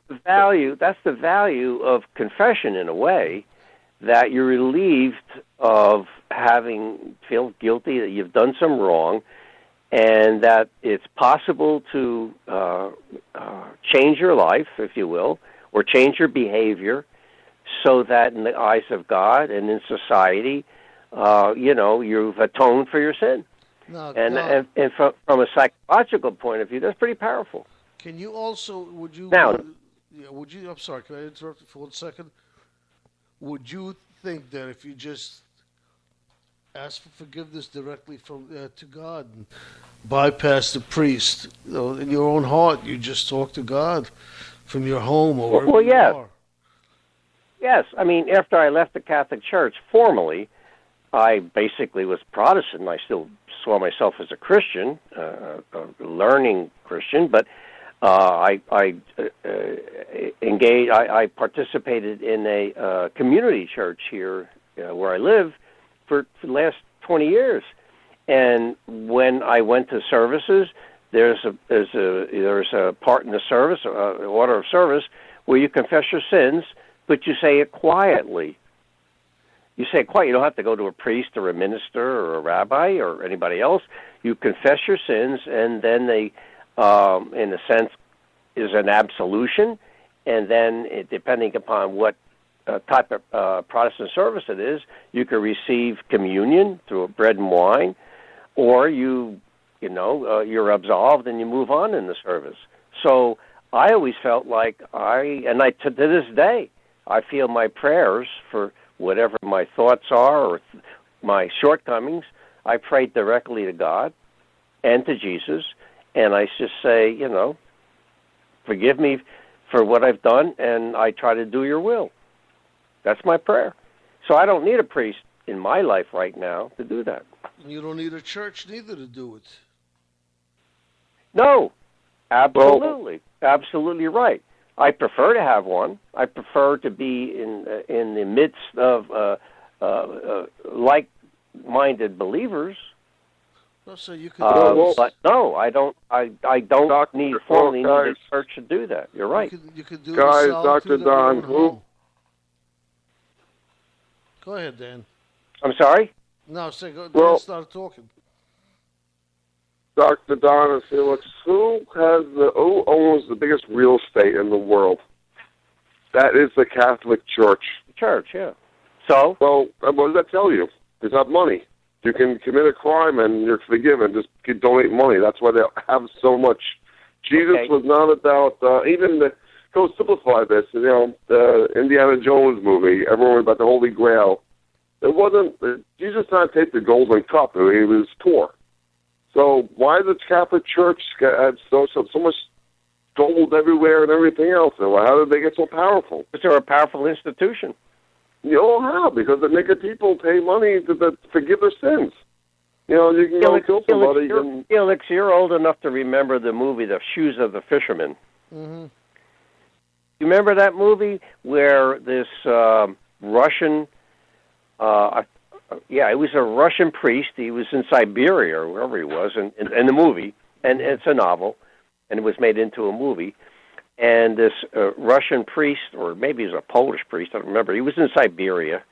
the value. That's the value of confession in a way, that you're relieved of feel guilty that you've done some wrong, and that it's possible to change your life, if you will, or change your behavior, so that in the eyes of God and in society, you've atoned for your sin. And from a psychological point of view, that's pretty powerful. Can you also, I'm sorry, can I interrupt you for 1 second? Would you think that if you just ask for forgiveness directly to God and bypass the priest, in your own heart, you just talk to God from your home or wherever you are? Yes. I mean, after I left the Catholic Church formally, I basically was Protestant. I still saw myself as a Christian, a learning Christian, but I engaged. I participated in a community church here where I live for the last 20 years. And when I went to services, there's a part in the service, order of service, where you confess your sins, but you say it quietly. You say it quiet. You don't have to go to a priest or a minister or a rabbi or anybody else. You confess your sins, and then they, in a sense, is an absolution. And then, depending upon what type of Protestant service it is, you can receive communion through bread and wine, or you're absolved and you move on in the service. So I always felt like to this day, I feel my prayers for whatever my thoughts are or my shortcomings, I pray directly to God and to Jesus, and I just say, forgive me for what I've done, and I try to do your will. That's my prayer. So I don't need a priest in my life right now to do that. You don't need a church neither to do it. No, absolutely. Absolutely right. I prefer to have one. I prefer to be in the midst of like-minded believers. Well, so you could but no, I don't. I don't formally need a church to do that. You're right. You could do guys, Dr. Don, who? Go ahead, Dan. I'm sorry? No, Dan, start talking. Dr. Don and Felix, who owns the biggest real estate in the world? That is the Catholic Church. Church, yeah. So? Well, what does that tell you? It's not money. You can commit a crime and you're forgiven. Just donate money. That's why they have so much. Jesus was not about, go simplify this, the Indiana Jones movie, everyone was about the Holy Grail. It wasn't, Jesus did not take the golden cup. He was poor. So why the Catholic Church had so much gold everywhere and everything else? How did they get so powerful? Because they're a powerful institution. How? Because they're making people pay money to forgive their sins. You can go kill somebody. Felix, you're old enough to remember the movie The Shoes of the Fisherman. Mm-hmm. You remember that movie where this Russian, he was a Russian priest. He was in Siberia or wherever he was in the movie, and it's a novel, and it was made into a movie. And this Russian priest, or maybe he was a Polish priest, I don't remember. He was in Siberia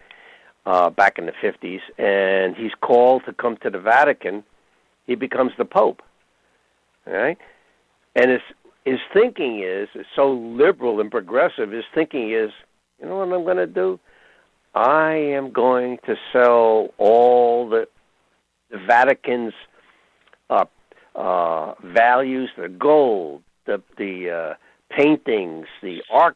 back in the 50s, and he's called to come to the Vatican. He becomes the Pope. All right? And his thinking is so liberal and progressive. His thinking is, you know what I'm going to do? I am going to sell all the Vatican's values, the gold, the paintings, the art.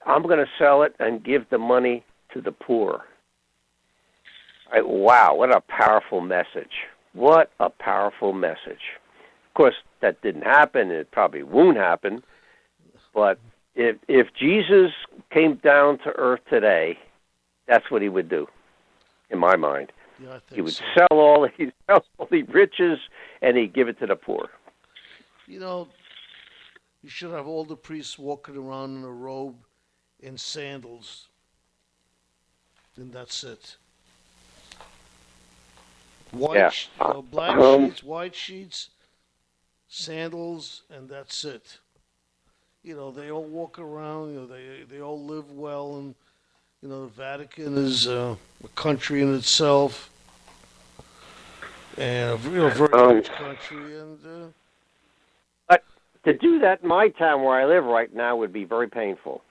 I'm going to sell it and give the money to the poor. Wow, what a powerful message. What a powerful message. Of course, that didn't happen. It probably won't happen. But if Jesus came down to earth today, that's what he would do, in my mind. Yeah, he would sell all the riches, and he'd give it to the poor. You know, you should have all the priests walking around in a robe in sandals. Then that's it. Black sheets, white sheets, sandals, and that's it. You know, they all walk around. You know, they all live well, and you know, the Vatican is a country in itself, and a very rich country. And but to do that in my town where I live right now would be very painful.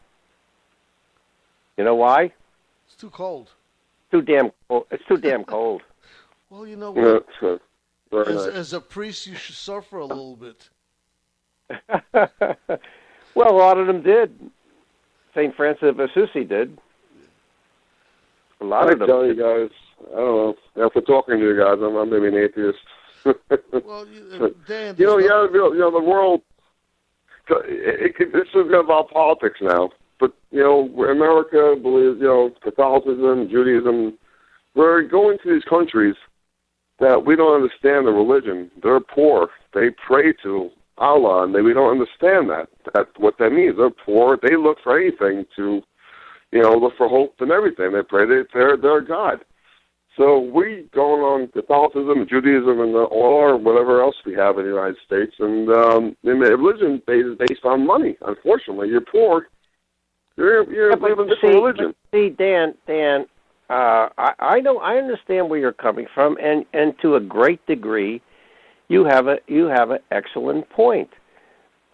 You know why? It's too cold. Too damn cold. It's too damn cold. Well, you know what? Yeah, as a priest, you should suffer a little bit. Well, a lot of them did. St. Francis of Assisi did. A lot of them. I tell you guys, I don't know. After talking to you guys, I'm maybe an atheist. Well, Dan, the world. This is about politics now. But America believes, Catholicism, Judaism. We're going to these countries that we don't understand the religion. They're poor. They pray to Allah, and we don't understand that. That's what that means. They're poor. They look for anything to, look for hope and everything. They pray to their God. So we going on Catholicism, Judaism, and or whatever else we have in the United States, and religion is based on money. Unfortunately, you're poor. You're living a different religion. See, Dan. I know. I understand where you're coming from, and to a great degree, you have an excellent point.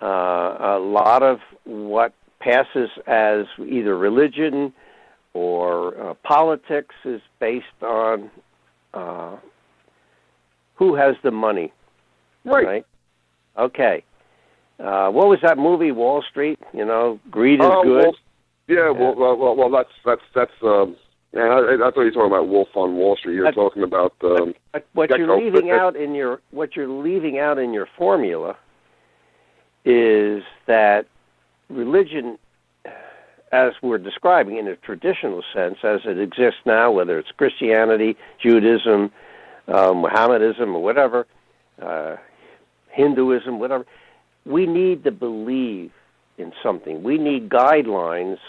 A lot of what passes as either religion or politics is based on who has the money. Right? Okay. What was that movie, Wall Street? Greed is good. Well, that's. Yeah, I thought you were talking about Wolf on Wall Street. You're talking about what you're leaving out in your formula is that religion, as we're describing in a traditional sense, as it exists now, whether it's Christianity, Judaism, Mohammedanism, or whatever, Hinduism, whatever, we need to believe in something. We need guidelines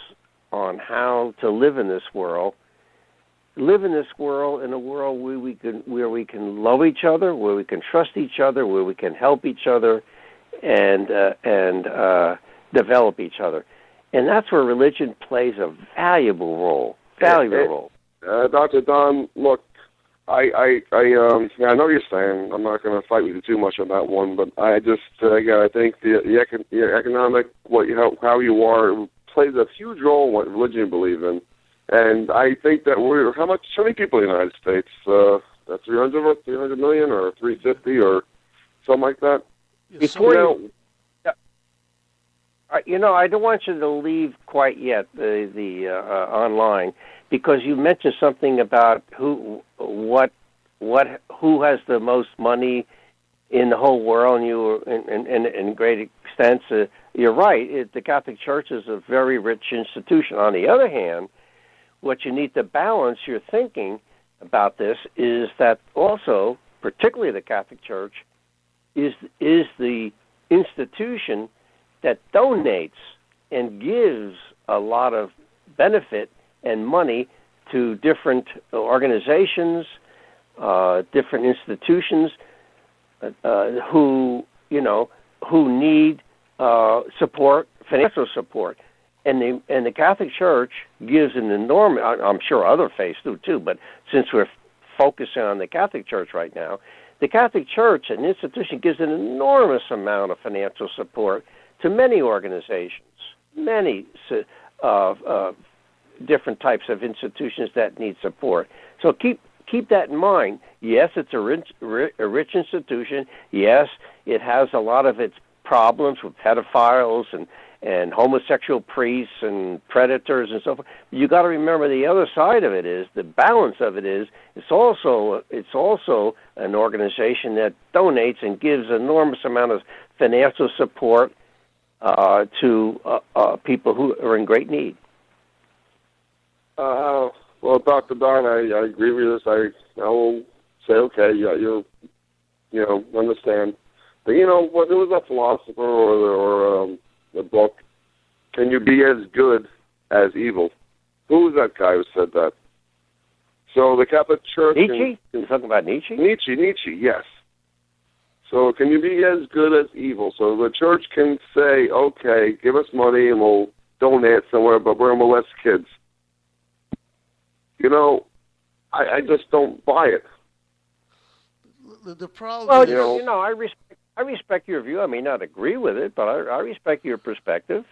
on how to live in this world. Live in this world, in a world where we can love each other, where we can trust each other, where we can help each other, and develop each other, and that's where religion plays a valuable role. Dr. Don, look, I know what you're saying. I'm not going to fight with you too much on that one, but I just I think the economic how you are plays a huge role in what religion you believe in. And I think that how many people in the United States? 300 million or 350 or something like that? I don't want you to leave quite yet the online, because you mentioned something about who has the most money in the whole world, and you were in great extent. You're right. The Catholic Church is a very rich institution. On the other hand, what you need to balance your thinking about this is that also, particularly the Catholic Church, is the institution that donates and gives a lot of benefit and money to different organizations, different institutions who need support, financial support, and the Catholic Church gives an enormous. I'm sure other faiths do too, but since we're focusing on the Catholic Church right now, the Catholic Church, an institution, gives an enormous amount of financial support to many organizations, many different types of institutions that need support. So keep that in mind. Yes, it's a rich institution. Yes, it has a lot of its problems with pedophiles and homosexual priests and predators and so forth. You got to remember the other side of it is the balance of it is it's also an organization that donates and gives an enormous amount of financial support to people who are in great need. Well, Dr. Don, I agree with this. I will say, okay, you understand. But what there was a philosopher or a book. Can you be as good as evil? Who was that guy who said that? So the Catholic Church. Nietzsche? You're talking about Nietzsche? Nietzsche, yes. So can you be as good as evil? So the church can say, okay, give us money and we'll donate somewhere, but we're going to molest kids. I just don't buy it. The problem. Well, I respect your view. I may not agree with it, but I respect your perspective.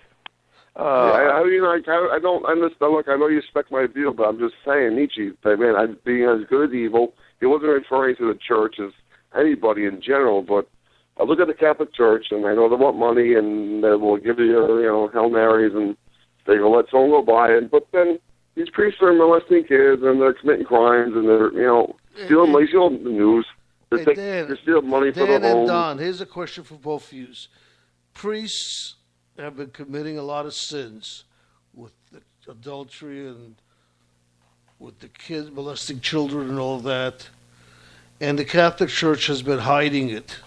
I don't understand. Look, I know you respect my view, but I'm just saying, Nietzsche, man, I'm being as good as evil. He wasn't referring to the church as anybody in general, but I look at the Catholic Church, and I know they want money, and they will give you, Hail Marys, and they will let someone go by it. But then these priests are molesting kids, and they're committing crimes, and they're, stealing money, stealing the news. They steal money for the home. And Don, here's a question for both of you. Priests have been committing a lot of sins with the adultery and with the kids molesting children and all that. And the Catholic Church has been hiding it.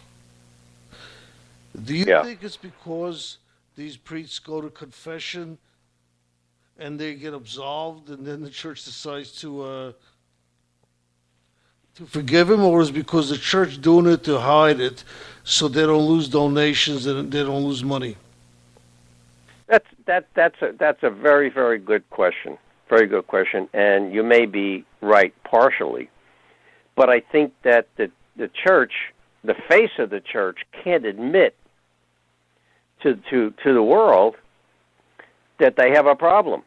Do you think it's because these priests go to confession and they get absolved and then the church decides to forgive him, or is it because the church doing it to hide it so they don't lose donations and they don't lose money? That's a very, very good question. Very good question, and you may be right partially. But I think that the church, the face of the church, can't admit to the world that they have a problem,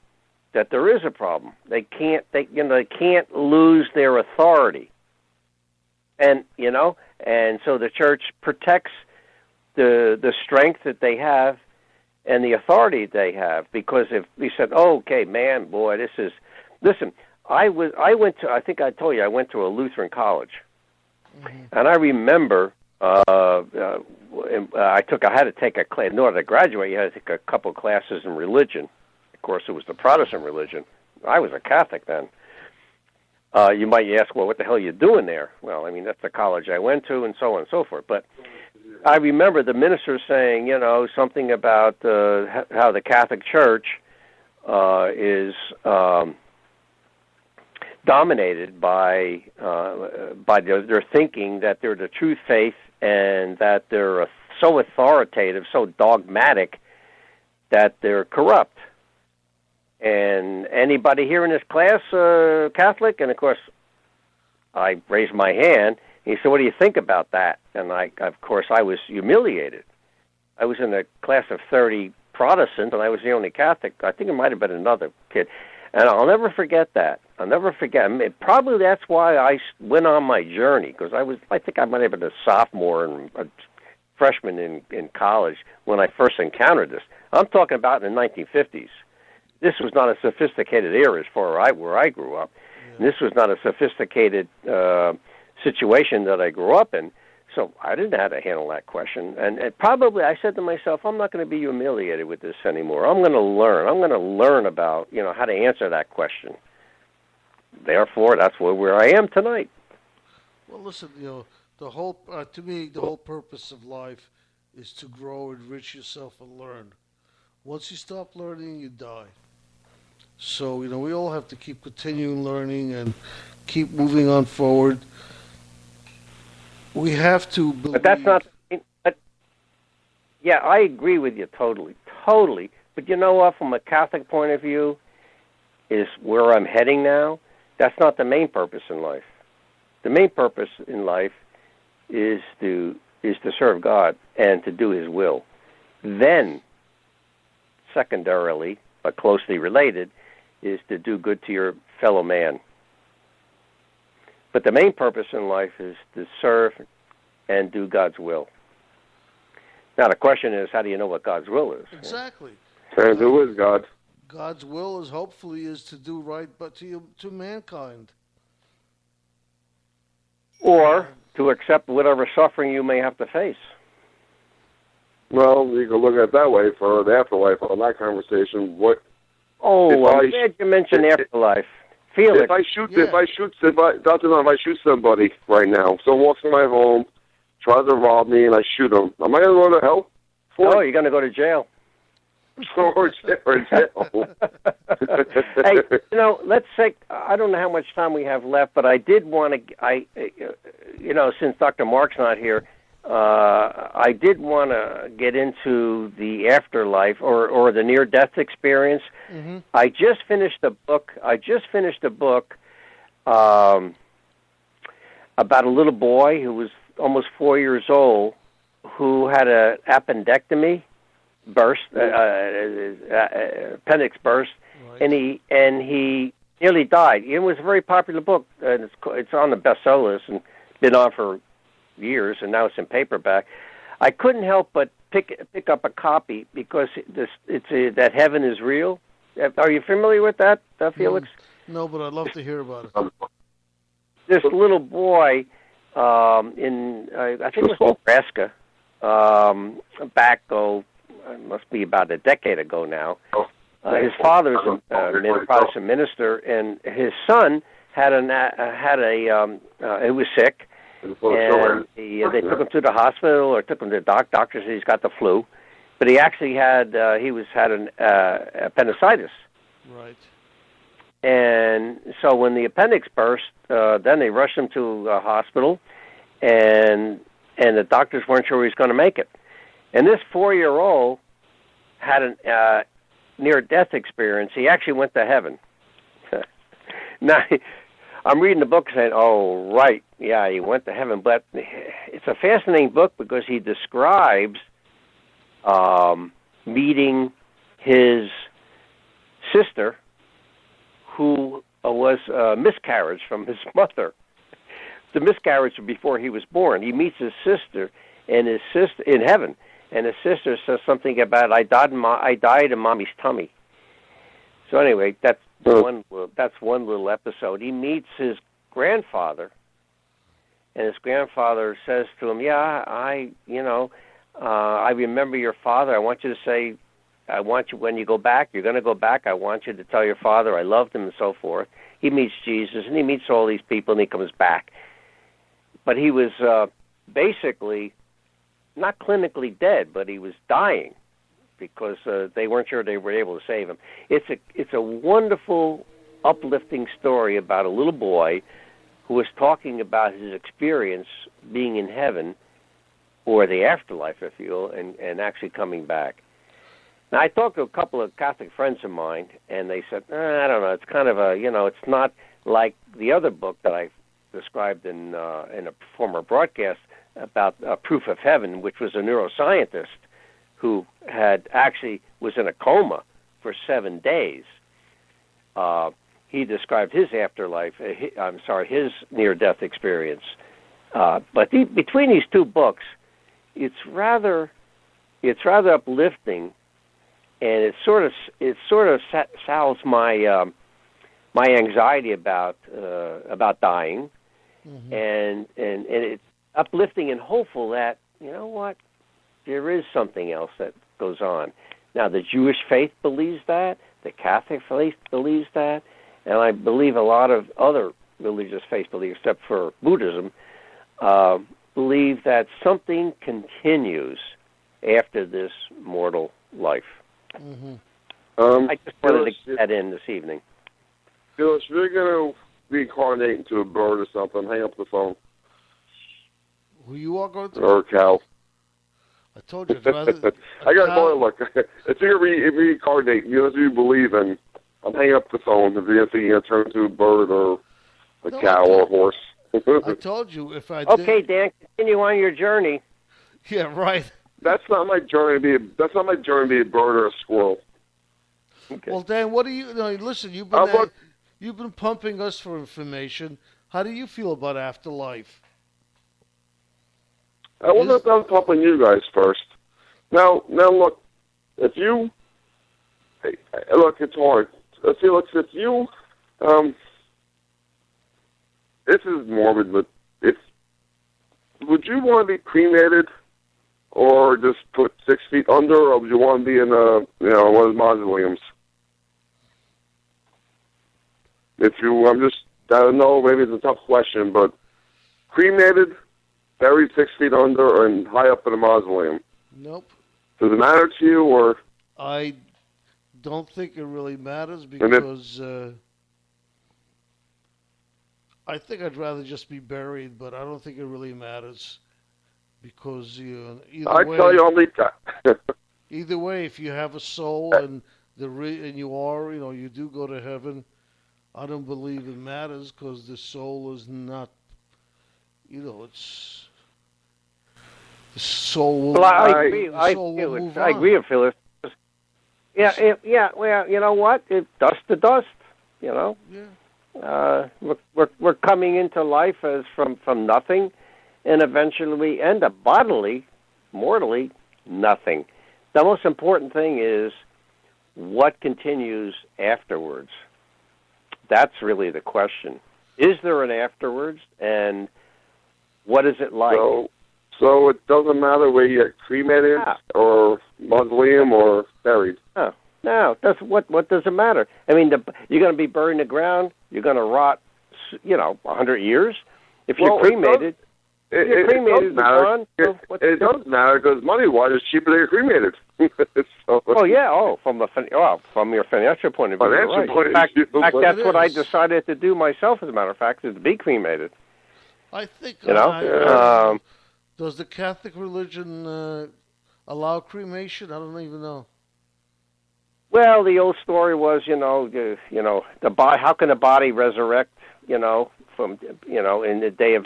that there is a problem. They can't lose their authority. And so the church protects the strength that they have and the authority they have, because if we said, "Oh, okay, man, boy, this is," listen, I think I told you I went to a Lutheran college, and I remember I had to take a class in order to graduate. You had to take a couple classes in religion. Of course, it was the Protestant religion. I was a Catholic then. You might ask, well, what the hell are you doing there? Well, I mean, that's the college I went to, and so on and so forth. But I remember the minister saying, something about how the Catholic Church is dominated by their thinking that they're the true faith and that they're so authoritative, so dogmatic that they're corrupt. And anybody here in this class Catholic? And of course, I raised my hand. He said, "What do you think about that?" And I was humiliated. I was in a class of 30 Protestants, and I was the only Catholic. I think it might have been another kid. And I'll never forget that. I'll never forget. Probably that's why I went on my journey, because I think I might have been a sophomore and a freshman in college when I first encountered this. I'm talking about in the 1950s. This was not a sophisticated era as far as where I grew up. Yeah. This was not a sophisticated situation that I grew up in. So I didn't know how to handle that question. And probably I said to myself, I'm not going to be humiliated with this anymore. I'm going to learn. I'm going to learn about, how to answer that question. Therefore, that's where I am tonight. Well, listen, the whole to me, the whole purpose of life is to grow, enrich yourself, and learn. Once you stop learning, you die. So, we all have to keep continuing learning and keep moving on forward. We have to believe. But that's not. But yeah, I agree with you totally. But you know what? From a Catholic point of view, is where I'm heading now. That's not the main purpose in life. The main purpose in life is to serve God and to do His will. Then, secondarily, but closely related, is to do good to your fellow man. But the main purpose in life is to serve and do God's will. Now the question is, how do you know what God's will is? Exactly. And who is God? God's will is hopefully to do right, but to mankind. Or to accept whatever suffering you may have to face. Well, you can look at it that way for the afterlife on that conversation. I'm glad you mentioned afterlife. Felix. If I shoot somebody right now, someone walks in my home, tries to rob me, and I shoot him, am I going to go to hell? No, you're going to go to jail. Or jail. Hey, let's say, I don't know how much time we have left, but I did want to, since Dr. Mark's not here, I did want to get into the afterlife or the near-death experience. Mm-hmm. I just finished a book about a little boy who was almost 4 years old who had an appendectomy burst, appendix burst, right. and he nearly died. It was a very popular book, and it's on the bestseller list and been on for years, and now it's in paperback. I couldn't help but pick up a copy because that heaven is real. Are you familiar with that, Felix? No, but I'd love to hear about it. This little boy I think it was Nebraska, it must be about a decade ago now. His father's a Protestant minister, and his son he was sick. And they took him to the hospital or took him to the doctor said he's got the flu, but he actually had an appendicitis. Right. And so when the appendix burst, then they rushed him to a hospital, and the doctors weren't sure he was going to make it. And this 4-year-old had a near-death experience. He actually went to heaven. Now, I'm reading the book saying, oh, right, yeah, he went to heaven. But it's a fascinating book because he describes meeting his sister, who was a miscarriage from his mother. The miscarriage was before he was born. He meets his sister, and his sister in heaven, and his sister says something about I died in mommy's tummy. So anyway, that's one little episode. He meets his grandfather, and his grandfather says to him, "Yeah, I remember your father. I want you to say, I want you when you go back. You're going to go back. I want you to tell your father I loved him and so forth." He meets Jesus, and he meets all these people, and he comes back. But he was basically not clinically dead, but he was dying because they weren't sure they were able to save him. It's a wonderful, uplifting story about a little boy who was talking about his experience being in heaven, or the afterlife, if you will, and actually coming back. Now, I talked to a couple of Catholic friends of mine, and they said, I don't know, it's kind of it's not like the other book that I described in a former broadcast about Proof of Heaven, which was a neuroscientist who was in a coma for 7 days. He described his afterlife, his near-death experience. But between these two books, it's rather uplifting, and it sort of salves my anxiety about dying, mm-hmm. and it's uplifting and hopeful that, you know what, there is something else that goes on. Now, the Jewish faith believes that, the Catholic faith believes that, and I believe a lot of other religious faiths believe, except for Buddhism, believe that something continues after this mortal life. Mm-hmm. I just wanted to get that in this evening. Felix, if you're going to reincarnate into a bird or something, hang up the phone. Who you are going to? Or a cow. I told you. I got more. Look, if you're reincarnate, you know what you believe in, I'm hanging up the phone if you're going to turn into a bird or a cow or a horse. I told you if I Okay, Dan, continue on your journey. Yeah, right. That's not my journey to be a bird or a squirrel. Okay. Well, Dan, what do you? No, listen, you've been pumping us for information. How do you feel about afterlife? I want to I'm pumping you guys first. Now, look. If you look, it's hard. Felix, if you this is morbid, but would you want to be cremated or just put 6 feet under, or would you want to be in one of the mausoleums? I don't know, maybe it's a tough question, but cremated, buried 6 feet under, and high up in a mausoleum. Nope. Does it matter to you, or? I don't think it really matters because I think I'd rather just be buried, but I don't think it really matters because either way. I tell you, I'll leave that. Either way, if you have a soul and you are, you do go to heaven. I don't believe it matters because the soul is not, it's the soul will. Well, I agree. I agree with Phyllis. Yeah. Well, you know what? Dust to dust. Yeah. We're coming into life as from nothing, and eventually we end up bodily, mortally, nothing. The most important thing is what continues afterwards. That's really the question. Is there an afterwards, and what is it like? So it doesn't matter where you get cremated or mausoleum or buried? No. What does it matter? I mean, you're going to be buried in the ground. You're going to rot, 100 years. If you're cremated, it does matter. It does matter because money-wise, it's cheaper to get cremated. From your financial point of view, right. In fact, that's what I decided to do myself. As a matter of fact, is to be cremated. I think does the Catholic religion allow cremation? I don't even know. Well, the old story was, the body. How can a body resurrect? From in the day of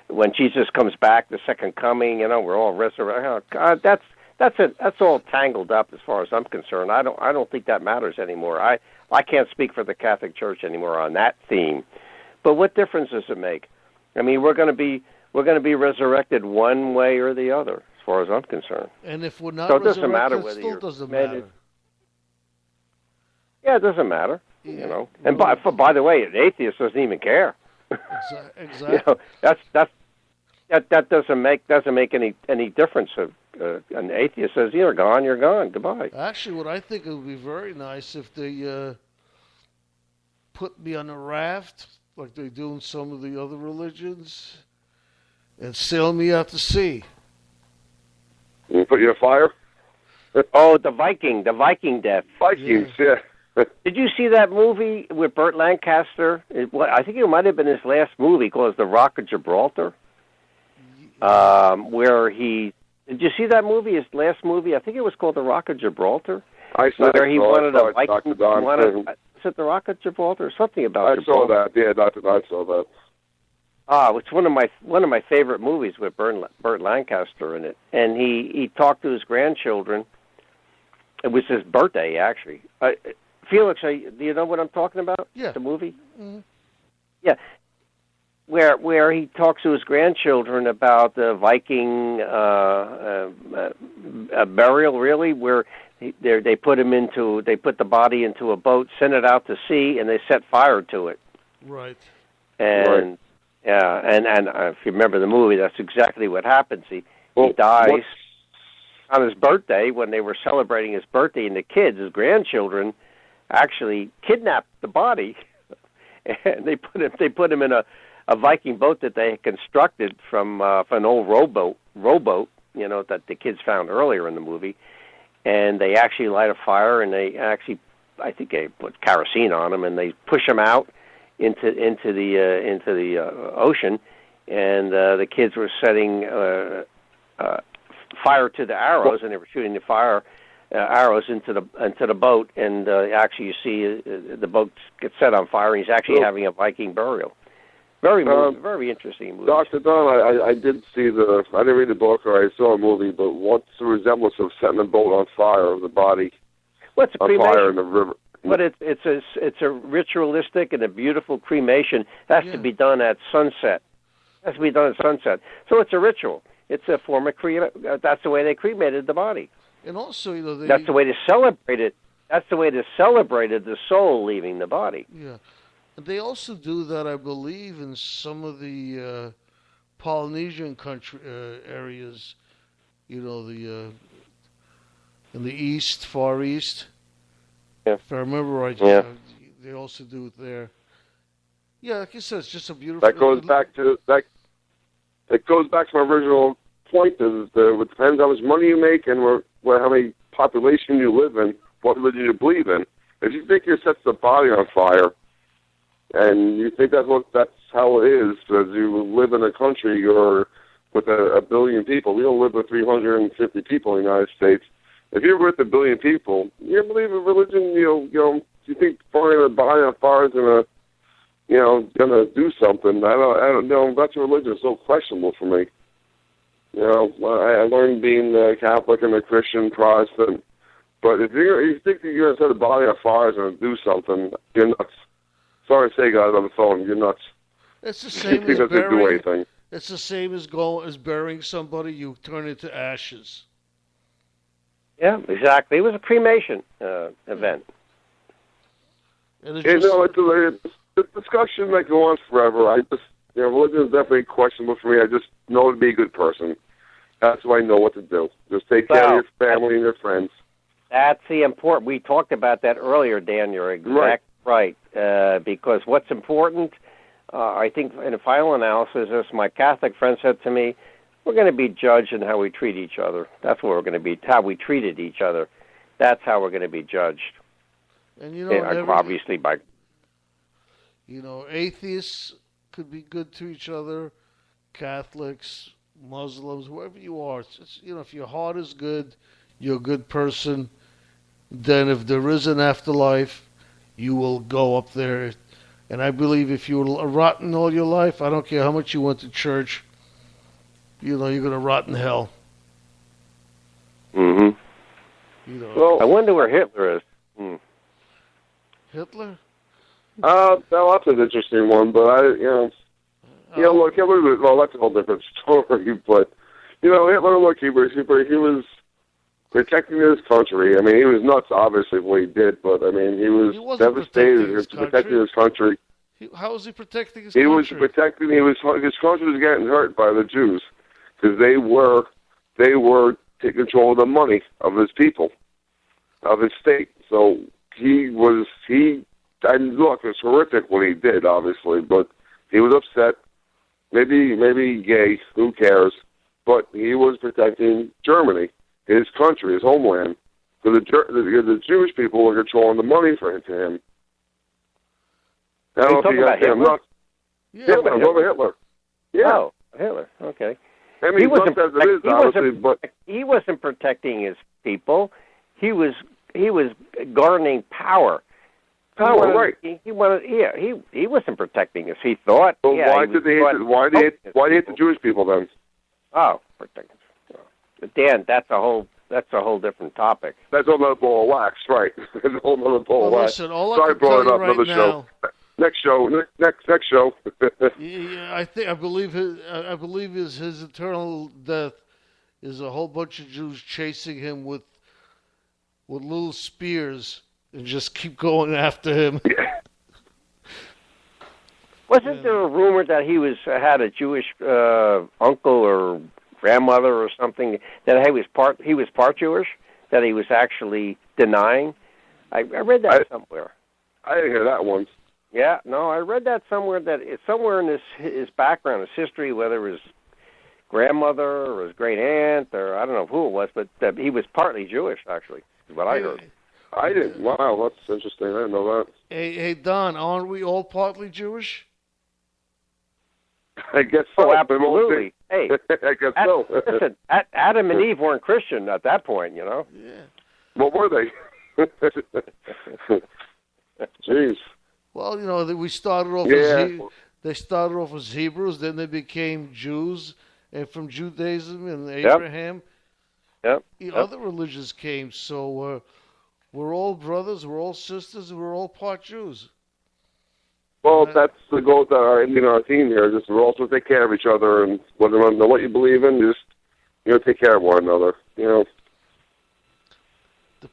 when Jesus comes back, the second coming. We're all resurrected. Oh, God, that's all tangled up as far as I'm concerned. I don't think that matters anymore. I can't speak for the Catholic Church anymore on that theme. But what difference does it make? I mean, we're going to be resurrected one way or the other, as far as I'm concerned. And if we're not so it doesn't matter whether still doesn't matter. Yeah, it doesn't matter. And by the way, an atheist doesn't even care. Exactly. That doesn't make any difference. An atheist says, "You're gone. You're gone. Goodbye." Actually, what I think it would be very nice if they put me on a raft like they do in some of the other religions and sail me out to sea. You put you on fire? The Viking death. Vikings, yeah. Did you see that movie with Burt Lancaster? I think it might have been his last movie called The Rock of Gibraltar. Did you see that movie? His last movie, I think it was called The Rock of Gibraltar. I saw where he wanted a Viking. Is it The Rock of Gibraltar or something about Gibraltar? I saw that. Yeah, I saw that. It's one of my favorite movies with Burt Lancaster in it, and he talked to his grandchildren. It was his birthday, actually. Felix, do you know what I'm talking about? Yeah. The movie? Mm-hmm. Yeah. Where he talks to his grandchildren about the Viking burial, really, where they put the body into a boat, sent it out to sea, and they set fire to it. Right. And if you remember the movie, that's exactly what happens. He dies on his birthday when they were celebrating his birthday, and the kids, his grandchildren, actually kidnapped the body, and they put him in a Viking boat that they had constructed from an old rowboat, that the kids found earlier in the movie, and they actually light a fire, and they actually, I think they put kerosene on them, and they push them out into the ocean, and the kids were setting fire to the arrows, and they were shooting the fire arrows into the boat, and actually you see the boat get set on fire, and he's actually having a Viking burial. Very interesting movie. Dr. Don, I did see I didn't read the book or I saw a movie, but what's the resemblance of setting a boat on fire, the body What's a on cremation? fire in the river? But it's a ritualistic and a beautiful cremation. It has to be done at sunset. It has to be done at sunset. So it's a ritual. It's a form of that's the way they cremated the body. And also, you know, that's the way to celebrate it. That's the way to celebrate the soul leaving the body. Yeah. They also do that, I believe, in some of the Polynesian country areas. You know, in the east, Far East. Yeah. If I remember right, yeah. They also do it there. Yeah, like you said, it's just a beautiful. That goes back to that. It goes back to my original point. Is it depends how much money you make and how many population you live in, what religion you believe in. If you think you set the body on fire, and you think that's how it is, because you live in a country or with a billion people. We don't live with 350 people in the United States. If you're with a billion people, you believe in religion. You think throwing a body on fire is gonna do something. I don't know. That's a religion is so questionable for me. I learned being Catholic and a Christian Protestant. But if you think that you're gonna set a body on fire is gonna do something, you're nuts. Sorry to say, guys, on the phone, you're nuts. It's the same as burying. Do anything. It's the same as burying somebody. You turn into ashes. Yeah, exactly. It was a cremation event. And it's a discussion that goes on forever. Religion is definitely questionable for me. I just know to be a good person. That's why I know what to do. Just take care of your family and your friends. That's the important. We talked about that earlier, Dan. You're exactly right. Because what's important, I think, in a final analysis, as my Catholic friend said to me, we're going to be judged in how we treat each other. That's what we're going to be. How we treated each other. That's how we're going to be judged. And obviously by. Atheists could be good to each other. Catholics, Muslims, whoever you are. It's, if your heart is good, you're a good person. Then if there is an afterlife, you will go up there. And I believe if you were rotten all your life, I don't care how much you went to church, you're going to rot in hell. Mm-hmm. Well, I wonder where Hitler is. Hitler? That's an interesting one, but look, Hitler, that's a whole different story, but, Hitler, look, he was protecting his country. I mean, he was nuts, obviously, what he did, but, I mean, he was devastated. He was protecting his country. How was he protecting his country? His country was getting hurt by the Jews, because they were taking control of the money of his people, of his state. So and look, it's horrific what he did, obviously, but he was upset. Maybe gay, who cares? But he was protecting Germany, his country, his homeland. So the Jewish people were controlling the money for him. I don't know if you got him nuts. Yeah, Hitler. Yeah. Oh, Hitler. Okay. I mean, he wasn't protecting his people. He was garnering power. Right. He wasn't protecting us. He thought. So why did they hate the Jewish people then? Oh, Dan, that's a whole different topic. That's a whole other ball of wax, right? That's a whole other ball of wax. Listen, all Sorry, I can tell you right now. Show. Next show. Yeah, I believe his eternal death is a whole bunch of Jews chasing him with little spears and just keep going after him. Yeah. Wasn't there a rumor that he had a Jewish uncle or grandmother or something, that he was part Jewish, that he was actually denying? I read that somewhere. I didn't hear that once. Yeah, no, I read that somewhere, that it's somewhere in his background, his history, whether it was grandmother or his great aunt, or I don't know who it was, but he was partly Jewish, actually, is what I heard. I didn't. Wow, that's interesting. I didn't know that. Hey, Don, aren't we all partly Jewish? I guess so. Oh, absolutely. Hey, I guess so. Listen, Adam and Eve weren't Christian at that point, you know. Yeah. What were they? Jeez. Well, you know, we started off they started off as Hebrews, then they became Jews, and from Judaism and Abraham, other religions came. So we're all brothers, we're all sisters, we're all part Jews. Well, that's the goal that our team here. Just we're also take care of each other, and whether no what you believe in, just take care of one another. The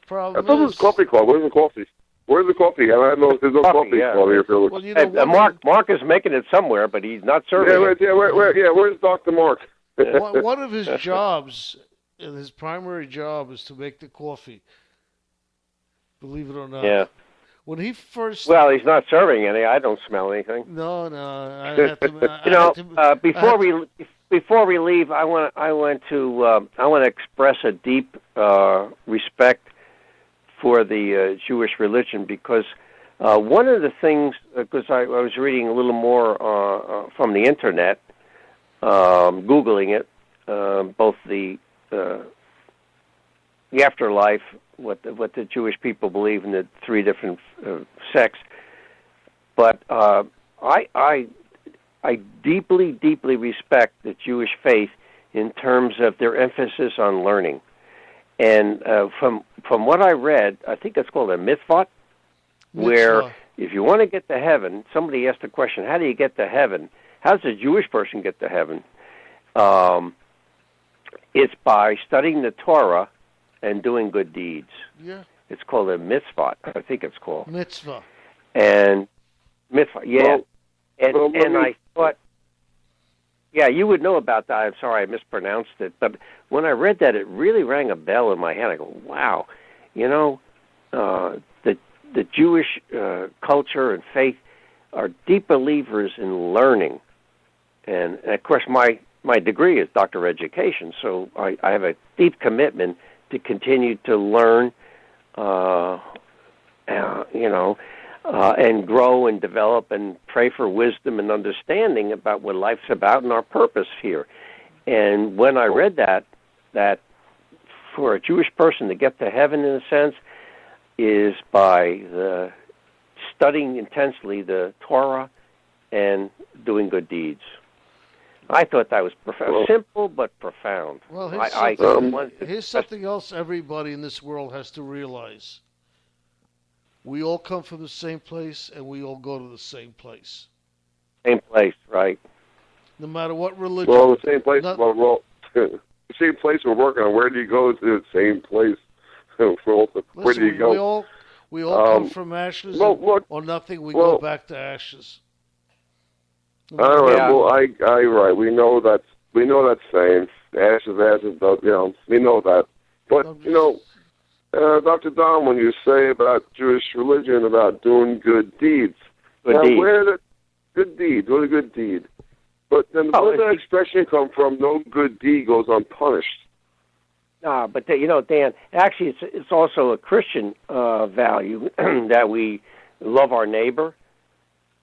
problem is, this is coffee club. Where's the coffee? Where's the coffee? I don't know if there's no coffee club here, Felix. Well, you know, Mark is making it somewhere, but he's not serving it. Where's Dr. Mark? One of his jobs, and his primary job, is to make the coffee. Believe it or not. Yeah. When he first... Well, he's not serving any. I don't smell anything. No. I have to, before we leave, I want to express a deep respect for the Jewish religion, because one of the things, because I was reading a little more from the internet, Googling it, both the afterlife, what the Jewish people believe in the three different sects, but I deeply, deeply respect the Jewish faith in terms of their emphasis on learning. And from what I read, I think it's called a mitzvah, where if you want to get to heaven, somebody asked the question, how do you get to heaven? How does a Jewish person get to heaven? It's by studying the Torah and doing good deeds. Yeah. It's called a mitzvah, I think it's called. Mitzvah. And mitzvah, yeah. And I thought, yeah, you would know about that. I'm sorry I mispronounced it. But when I read that, it really rang a bell in my head. I go, wow, the Jewish culture and faith are deep believers in learning. And of course, my degree is doctor of education, so I have a deep commitment to continue to learn, and grow and develop and pray for wisdom and understanding about what life's about and our purpose here. And when I read that for a Jewish person to get to heaven, in a sense, is by studying intensely the Torah and doing good deeds. I thought that was profound. Simple but profound. Well, here's something else everybody in this world has to realize. We all come from the same place, and we all go to the same place. Same place, right? No matter what religion. Well, the same place. The same place we're working on. Where do you go to the same place? Where do you go? We all come from ashes, or nothing. We go back to ashes. All right. Yeah. Well, right. We know that saying. Ashes. We know that. But Dr. Don, when you say about Jewish religion about doing good deeds, where did good deed? What a good deed. But then where did that expression come from? No good deed goes unpunished. But Dan, actually, it's also a Christian value that we love our neighbor,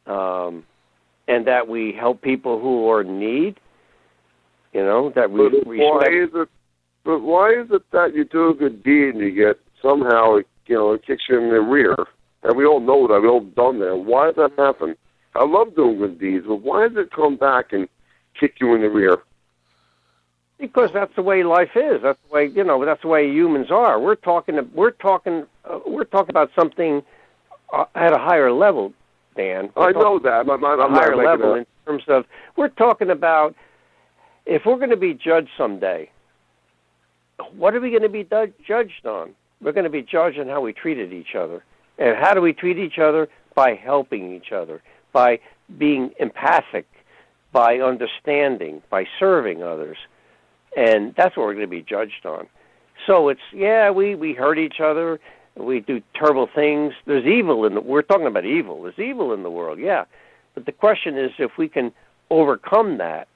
and that we help people who are in need. That we respect. But why is it that you do a good deed and you get somehow it kicks you in the rear? And we all know that. We've all done that. Why does that happen? I love doing good deeds, but why does it come back and kick you in the rear? Because that's the way life is. That's the way That's the way humans are. We're talking about something at a higher level, Dan. I know that. I'm not higher level in terms of we're talking about if we're going to be judged someday. What are we going to be judged on? We're going to be judged on how we treated each other. And how do we treat each other? By helping each other, by being empathic, by understanding, by serving others. And that's what we're going to be judged on. So it's, we hurt each other, we do terrible things. There's evil we're talking about evil. There's evil in the world, yeah. But the question is if we can overcome that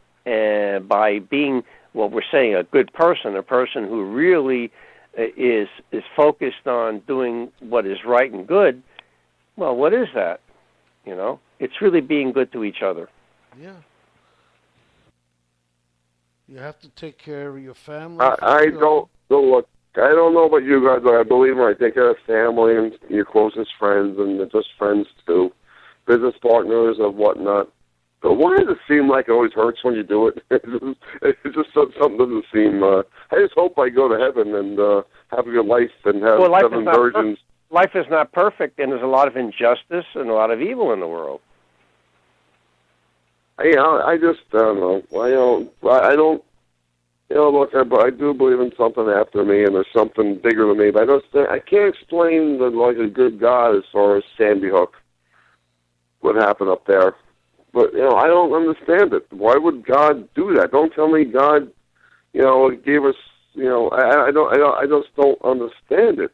by being what we're saying, a good person, a person who really is focused on doing what is right and good. Well, what is that? You know, it's really being good to each other. Yeah. You have to take care of your family. I don't look. I don't know about you guys, but I believe when I take care of family and your closest friends and just friends too, business partners and whatnot. But why does it seem like it always hurts when you do it? It's just something doesn't seem. I just hope I go to heaven and have a good life and have 7 virgins. Life is not perfect, and there's a lot of injustice and a lot of evil in the world. I just don't know. I don't. You know, look, I do believe in something after me, and there's something bigger than me. But I can't explain a good God as far as Sandy Hook, what happened up there. But I don't understand it. Why would God do that? Don't tell me God, gave us. I just don't understand it.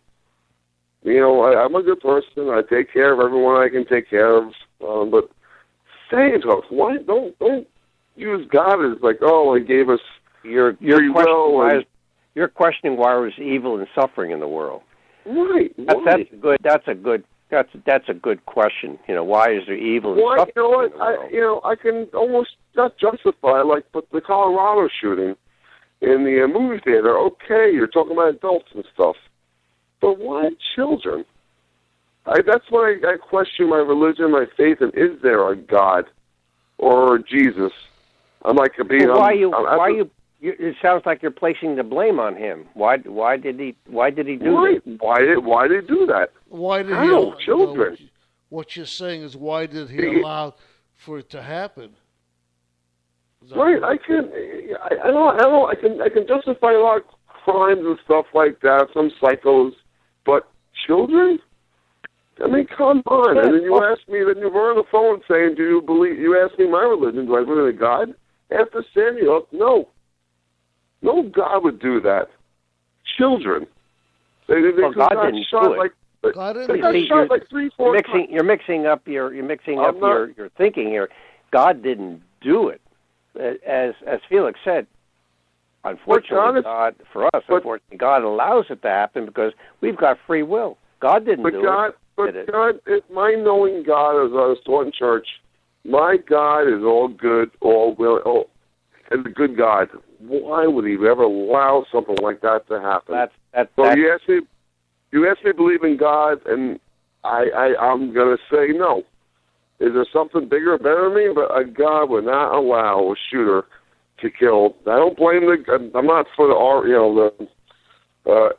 I'm a good person. I take care of everyone I can take care of. But Sandy Hook, why don't use God as like, oh, He gave us. You're questioning why there's evil and suffering in the world. Right. That's a good question. Why is there evil and suffering in the world? I can almost not justify but the Colorado shooting in the movie theater. Okay, you're talking about adults and stuff, but why children? That's why I question my religion, my faith, and is there a God or Jesus? It sounds like you're placing the blame on him. Why did he do that? Why did he do that? Why did he? Children. What you're saying is, why did he allow for it to happen? Right. I can justify a lot of crimes and stuff like that. Some psychos, but children. I mean, come on. And then you ask me. Then you were on the phone saying, "Do you believe?" You asked me my religion. Do I believe in God? After Sandy Hook, no. No God would do that. Children. They God didn't do it. They got shot like 3-4 times. You're mixing up your thinking here. God didn't do it. As Felix said, unfortunately, God allows it to happen because we've got free will. God didn't do it. But God, my knowing God, as I was taught in church, my God is all good, all will, and a good God. Why would He ever allow something like that to happen? You asked me to believe in God, and I'm going to say no. Is there something bigger or better than me? But a God would not allow a shooter to kill. I don't blame I'm not for the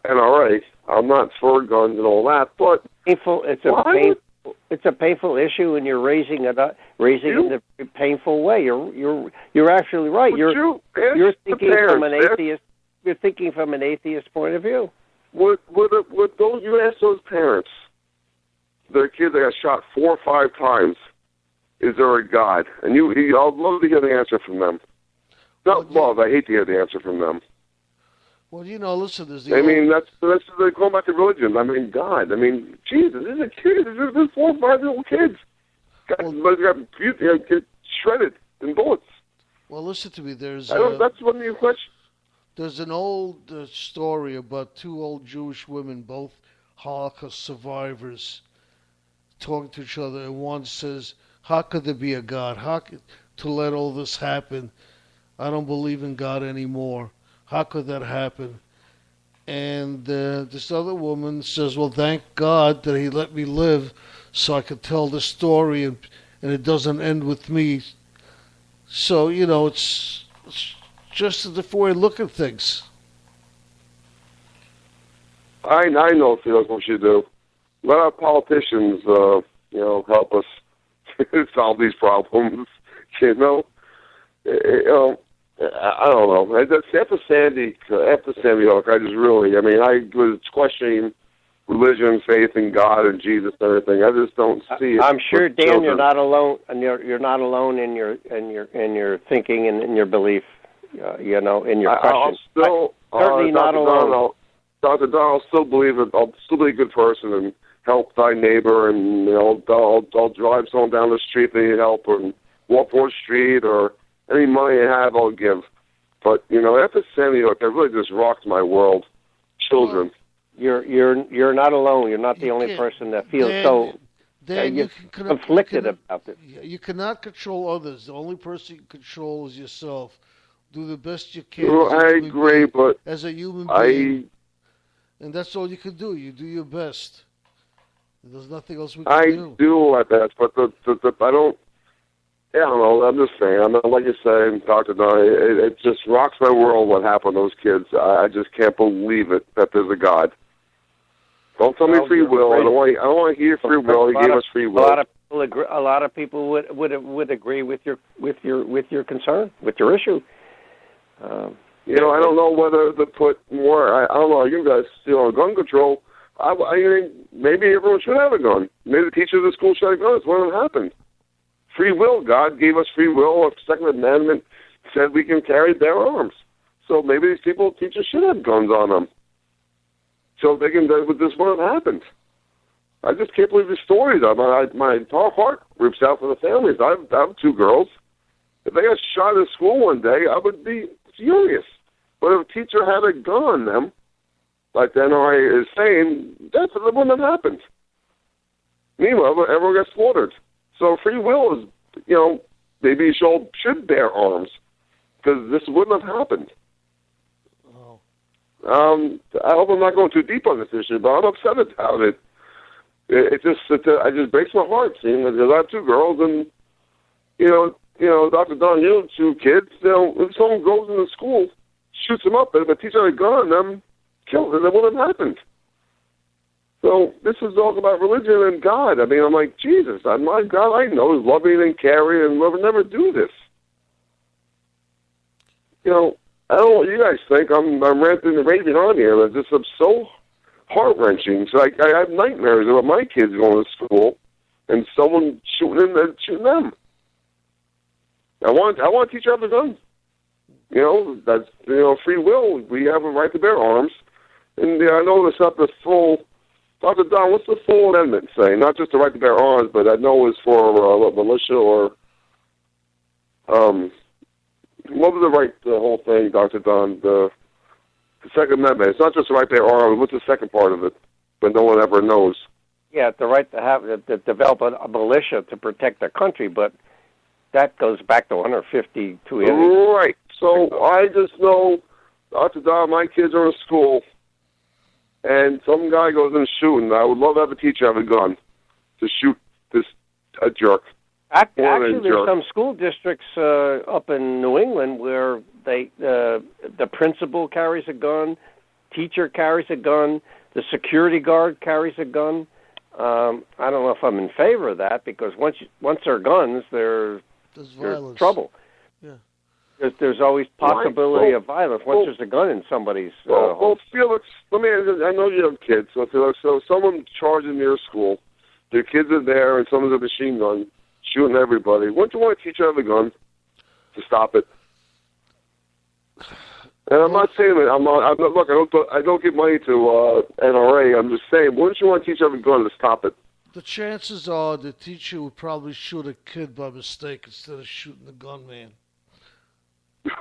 NRA. I'm not for guns and all that. But it's a painful issue, and you're raising it in a painful way. You're actually right. You're thinking from an atheist. You're thinking from an atheist point of view. Would those you ask those parents, their kids that got shot 4 or 5 times, is there a God? And I'd love to hear the answer from them. Not love. I hate to hear the answer from them. Well, listen, there's that's going back to religion. I mean, God. I mean, Jesus. These are kids. These 4 or 5-year-old kids. Got shredded in bullets. Well, listen to me. That's one of your questions. There's an old story about 2 old Jewish women, both Holocaust survivors, talking to each other, and one says, "How could there be a God? How could to let all this happen? I don't believe in God anymore. How could that happen?" And this other woman says, "Well, thank God that He let me live so I could tell the story and it doesn't end with me." So, it's just a different way of looking at things. I know, Felix, what you do. Let our politicians, help us solve these problems. I don't know. After Sandy Hook, I was questioning religion, faith in God and Jesus and everything. I just don't see it. I'm sure, Dan, you're not alone, and you're not alone in your thinking and in your belief. In your questions. Certainly not alone. Dr. Don, I'll still believe it. I'll still be a good person and help thy neighbor, and I'll drive someone down the street they need help, and walk 4th Street, or Any money I have, I'll give. But, after Sandy Hook, that really just rocked my world. Children. You're not alone. You're not the only person that feels conflicted about it. You cannot control others. The only person you can control is yourself. Do the best you can. Well, I agree, but as a human being, and that's all you can do. You do your best. There's nothing else we can do. I do my best, but I don't. Yeah, I don't know. I'm just saying. I'm not, like you said, Dr. Don, it just rocks my world what happened to those kids. I just can't believe it that there's a God. Don't tell me free will. I don't want to hear free will. He gave us free will. A lot of people would agree with your concern, with your issue. I don't know whether to put more. I don't know. You guys, gun control. I think maybe everyone should have a gun. Maybe the teachers at school should have guns. What happened? Free will. God gave us free will. The Second Amendment said we can bear arms. So maybe these teachers should have guns on them. So they can, this wouldn't have happened. I just can't believe the stories. My heart rips out for the families. I have two girls. If they got shot at school one day, I would be furious. But if a teacher had a gun on them, like the NRA is saying, that wouldn't have happened. Meanwhile, everyone got slaughtered. So free will is, maybe you should bear arms, because this wouldn't have happened. I hope I'm not going too deep on this issue, but I'm upset about it. It just breaks my heart seeing that I have two girls, and Dr. Don, two kids. If someone goes into school, shoots them up, if a teacher had a gun on them, kills them, that wouldn't have happened. So this is all about religion and God. I mean, I'm like, Jesus, my God, I know He's loving and caring, and will never do this. I don't know what you guys think. I'm ranting and raving on here. It's just so heart-wrenching. So I have nightmares about my kids going to school and someone shooting them. I want to teach them the gun. That's free will. We have a right to bear arms. And I know it's not the full. Dr. Don, what's the full amendment say? Not just the right to bear arms, but I know it's for militia or what was the whole thing, Dr. Don? The Second Amendment. It's not just the right to bear arms. What's the second part of it? But no one ever knows. Yeah, the right to develop a militia to protect the country, but that goes back to 152 years. Right. So I just know, Dr. Don, my kids are in school, and some guy goes in shooting. I would love to have a teacher have a gun to shoot a jerk. Actually, there's some school districts up in New England where the principal carries a gun, teacher carries a gun, the security guard carries a gun. I don't know if I'm in favor of that, because once there are guns, there's trouble. Yeah. There's always possibility of violence once there's a gun in somebody's home. Well, Felix, I know you have kids, so Felix, so someone charging your school, their kids are there, and someone's with a machine gun shooting everybody. Wouldn't you want to teach them the gun to stop it? And I'm not saying that. Look, I don't give money to NRA. I'm just saying, wouldn't you want to teach them the gun to stop it? The chances are the teacher would probably shoot a kid by mistake instead of shooting the gunman.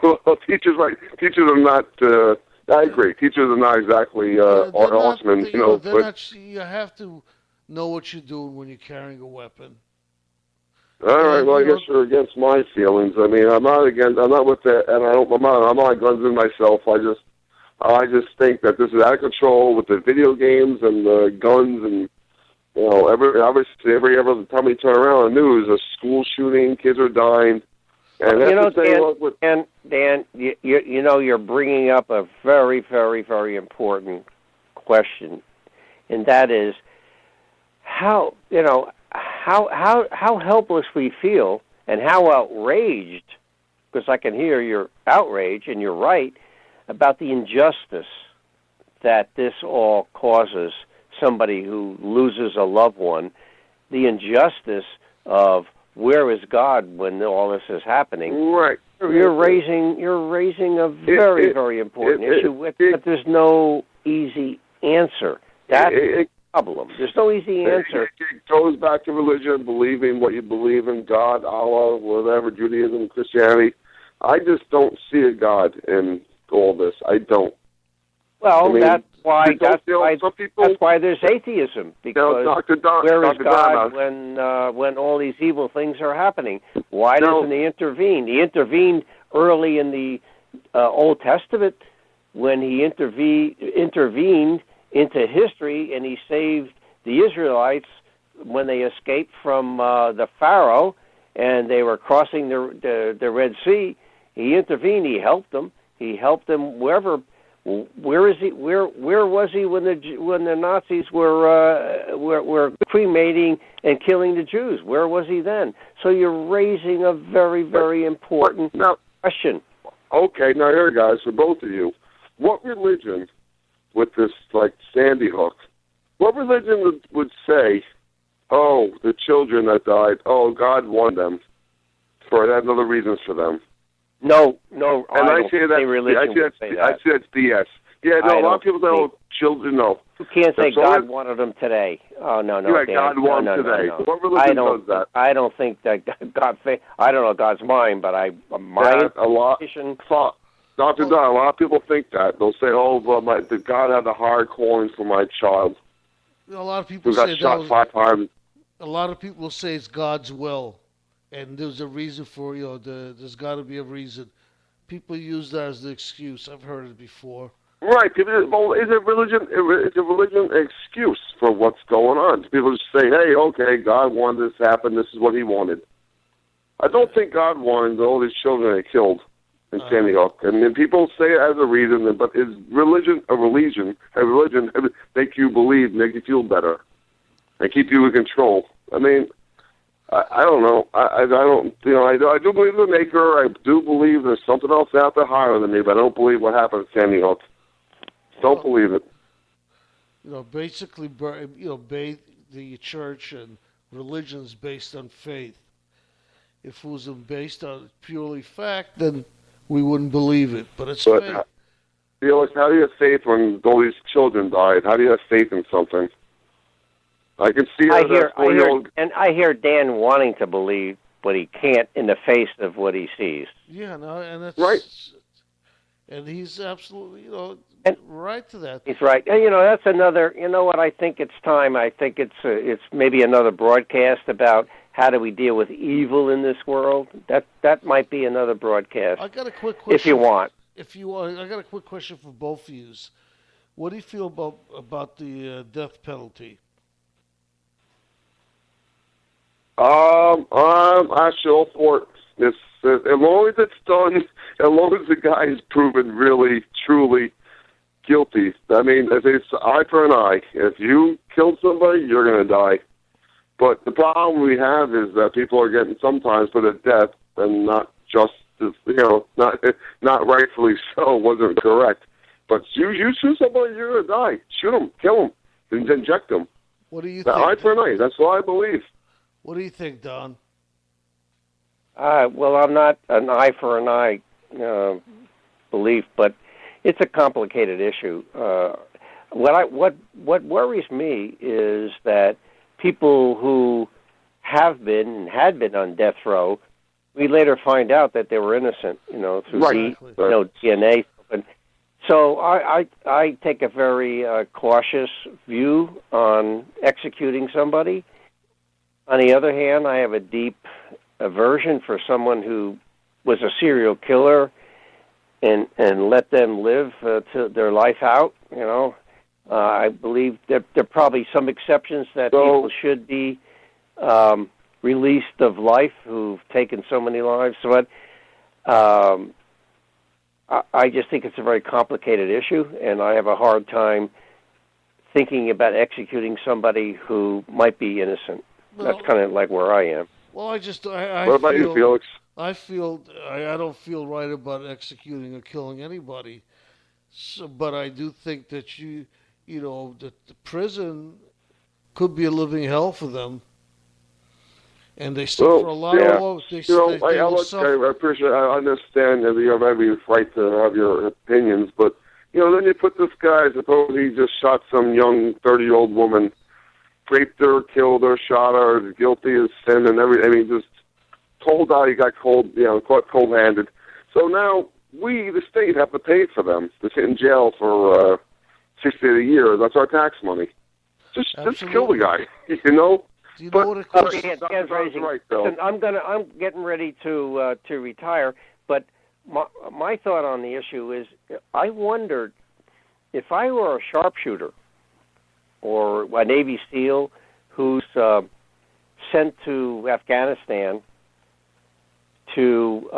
Well, teachers are not. I agree. Teachers are not exactly horsemen. You have to know what you're doing when you're carrying a weapon. All right. Well, I guess you're against my feelings. I mean, I'm not with that, and I'm not against it myself. I just think that this is out of control with the video games and the guns, and every time we turn around on the news, a school shooting, kids are dying, and that's the same. Dan, you're bringing up a very, very, very important question, and that is how helpless we feel and how outraged, because I can hear your outrage, and you're right, about the injustice that this all causes somebody who loses a loved one, the injustice of where is God when all this is happening. Right. You're raising a very, very important issue, but there's no easy answer. That's the problem. There's no easy answer. It goes back to religion, believing what you believe in, God, Allah, whatever, Judaism, Christianity. I just don't see a God in all this. I don't. Well, I mean, that's why some people, that's why there's atheism, because where is God when all these evil things are happening? Why doesn't he intervene? He intervened early in the Old Testament when he intervened into history, and he saved the Israelites when they escaped from the Pharaoh and they were crossing the Red Sea. He intervened. He helped them. He helped them wherever. Where is he? Where was he when the Nazis were cremating and killing the Jews? Where was he then? So you're raising a very, very important question. Okay, now here, guys, for both of you, what religion, with this like Sandy Hook, what religion would say, oh, the children that died, oh, God wanted them, for that other reasons for them? No, and I say that's BS. Yeah, no, a lot of people say, oh, children, no. You can't say God wanted them today. Oh, no, yeah, Dan. God wanted them today. No. What religion does that? I don't think that God, I don't know God's mind, but Dr. Don, a lot of people think that. They'll say, oh, well, God had a hard calling for my child. A lot of people who got shot 5 times. A lot of people say it's God's will. And there's a reason for, there's got to be a reason. People use that as the excuse. I've heard it before. Right. Well, is a religion excuse for what's going on? People just say, hey, okay, God wanted this to happen. This is what he wanted. I don't think God wanted all these children they killed in Sandy Hook. And then people say it as a reason, but is religion make you believe, make you feel better, and keep you in control? I mean, I don't know. I don't. I do believe in the Maker. I do believe there's something else out there higher than me, but I don't believe what happened at Sandy Hook. Don't believe it. Basically, the church and religion's based on faith. If it was based on purely fact, then we wouldn't believe it. But it's faith. Felix, how do you have faith when all these children died? How do you have faith in something? I can see. I hear Dan wanting to believe, but he can't in the face of what he sees. Yeah, no, and that's right. And he's absolutely, right to that. He's right. And, that's another. You know what? I think it's time. I think it's maybe another broadcast about how do we deal with evil in this world. That might be another broadcast. I got a quick question. If you want. I got a quick question for both of you. What do you feel about the death penalty? I'm actually all for it. As long as it's done, as long as the guy is proven really, truly guilty. I mean, it's eye for an eye. If you kill somebody, you're going to die. But the problem we have is that people are getting sometimes put to death and not just, not rightfully so, wasn't correct. But you shoot somebody, you're going to die. Shoot them, kill them, and inject them. What do you think? Eye for an eye. That's what I believe. What do you think, Don? Well, I'm not an eye for an eye belief, but it's a complicated issue. What worries me is that people who have been and had been on death row, we later find out that they were innocent, through DNA. So I take a very cautious view on executing somebody. On the other hand, I have a deep aversion for someone who was a serial killer and let them live to their life out. I believe there are probably some exceptions that people should be released of life who've taken so many lives. But I just think it's a very complicated issue, and I have a hard time thinking about executing somebody who might be innocent. That's kind of like where I am. Well, I what about you, Felix? I don't feel right about executing or killing anybody. So, but I do think that that the prison could be a living hell for them, and they suffer a lot of. I appreciate. I understand that you have every right to have your opinions, but then you put this guy. Suppose he just shot some young 30-year-old woman. Raped her, killed her, shot her, guilty as sin and everything. I mean, just cold out. He got caught cold-handed. So now we, the state, have to pay for them to sit in jail for 60 a year. That's our tax money. Just kill the guy, you know. Do you know what it costs? Dan's right, listen, I'm getting ready to retire, but my thought on the issue is, I wondered if I were a sharpshooter or a Navy SEAL who's sent to Afghanistan to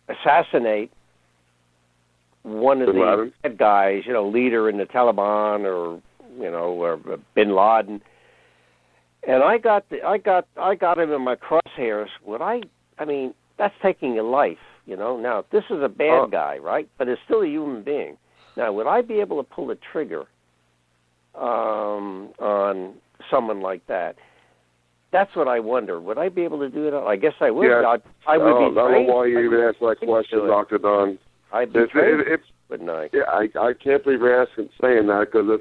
assassinate one of the bad guys, leader in the Taliban or Bin Laden, and I got him in my crosshairs. I mean, that's taking a life, Now, this is a bad guy, right? But it's still a human being. Now, would I be able to pull the trigger on someone like that? That's what I wonder. Would I be able to do it? I guess I would. Yeah. I would be. I don't know why you even asked that question, Dr. Don. I'd be trained, wouldn't I? Yeah, I can't believe you're saying that, because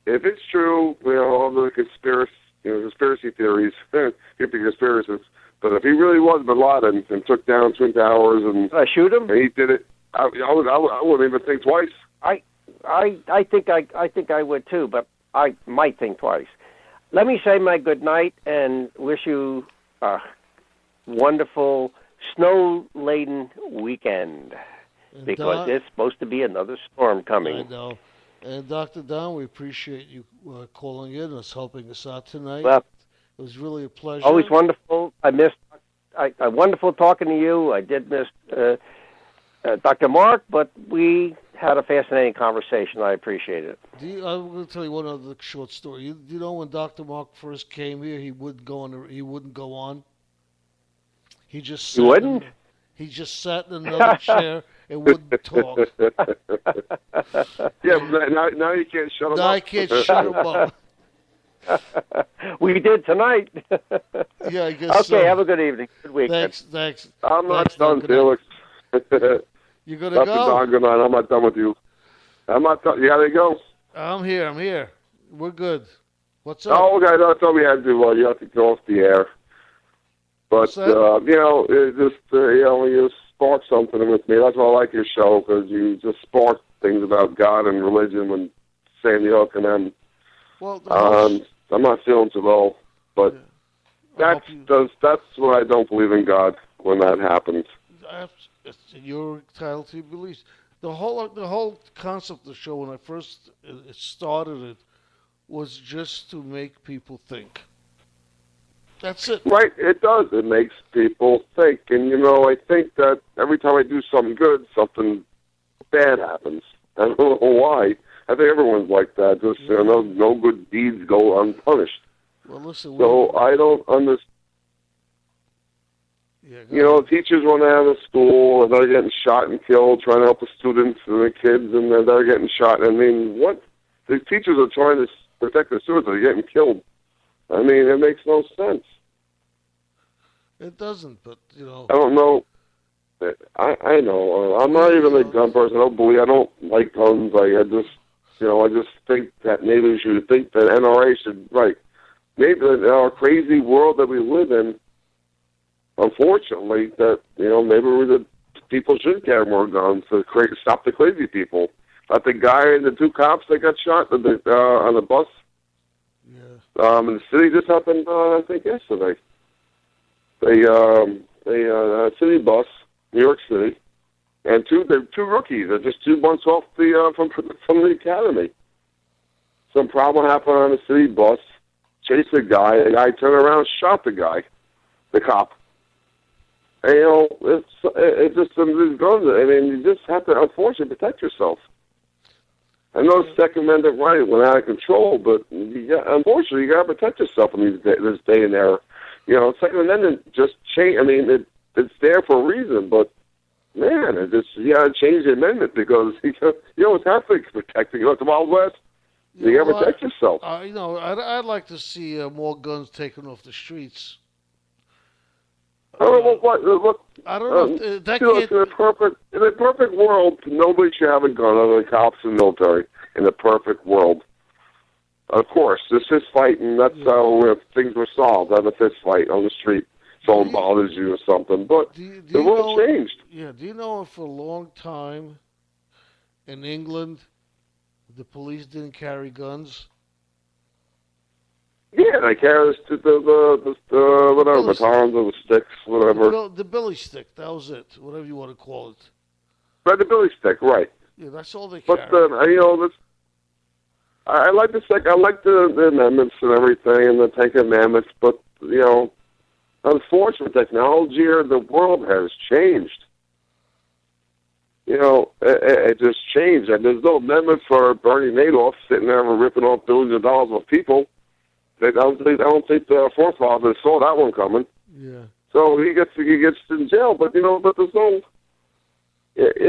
if it's true, all the conspiracy theories, could be conspiracies. But if he really was Bin Laden and took down Twin Towers and shoot him, and he did it, I wouldn't even think twice. I think I would too, but I might think twice. Let me say my good night and wish you a wonderful snow-laden weekend, because there's supposed to be another storm coming. I know. And Dr. Don, we appreciate you calling in and helping us out tonight. Well, it was really a pleasure. Always wonderful. I wonderful talking to you. I did miss Dr. Mark, but we had a fascinating conversation. I appreciate it. I'm going to tell you one other short story. You know, when Dr. Mark first came here, he wouldn't go on. He just sat wouldn't. He just sat in another chair and wouldn't talk. Yeah, now you can't shut him up. Now I can't shut him up. We did tonight. Yeah, I guess okay, so. Have a good evening. Good weekend. Thanks. I'm not done, Felix. You going to go? Don, good night. I'm not done with you. I'm not done. You got to go? I'm here. We're good. What's up? Oh, okay. That's all we had to do. Well, you have to go off the air. But, it just, you spark something with me. That's why I like your show, because you just spark things about God and religion when Sandy Hook and them. Well, I'm not feeling too well, but that's when I don't believe in God, when that happens. You're entitled to your beliefs. The whole concept of the show, when I first started it, was just to make people think. That's it. Right, it does. It makes people think. And, I think that every time I do something good, something bad happens. I don't know why. I think everyone's like that. Just, no good deeds go unpunished. Well, listen. So I don't understand. Yeah, teachers run out of school, and they're getting shot and killed, trying to help the students and the kids, and they're getting shot. I mean, what? The teachers are trying to protect the students, they're getting killed. I mean, it makes no sense. It doesn't, but, I don't know. I know. I'm not even a gun person. I don't like guns. I just think that maybe we should think that NRA should, maybe in our crazy world that we live in, unfortunately, that, maybe the people should carry more guns to stop the crazy people. Like the guy and the two cops that got shot on the bus. Yeah. In the city, this happened, I think, yesterday. A city bus, New York City, and two rookies. They're just 2 months off from the academy. Some problem happened on the city bus. Chased the guy. The guy turned around, and shot the cop. And, it's just these guns. I mean, you just have to, unfortunately, protect yourself. I know Second Amendment right went out of control, but unfortunately, you got to protect yourself in this day and era. Second Amendment just changed. I mean, it's there for a reason, but man, you got to change the amendment because it's have to protect you. It's the Wild West. You got to protect yourself. I'd like to see more guns taken off the streets. Look, I don't know. In a perfect world, nobody should have a gun other than cops and military. In a perfect world. Of course, this fist fighting, that's how things were solved, on a fist fight on the street. phone bothers you or something. But the world changed. Yeah, do you know for a long time in England the police didn't carry guns? Yeah, they carry the whatever, batons or the sticks, whatever. The billy stick, that was it. Whatever you want to call it. Right, the billy stick, right. Yeah, that's all they carry. But, I like the amendments and everything and the Ten Commandments, but, unfortunately, technology or the world has changed. It just changed. And there's no amendment for Bernie Madoff sitting there and ripping off billions of dollars of people. I don't think the forefathers saw that one coming. Yeah. So he gets in jail, but there's no, it's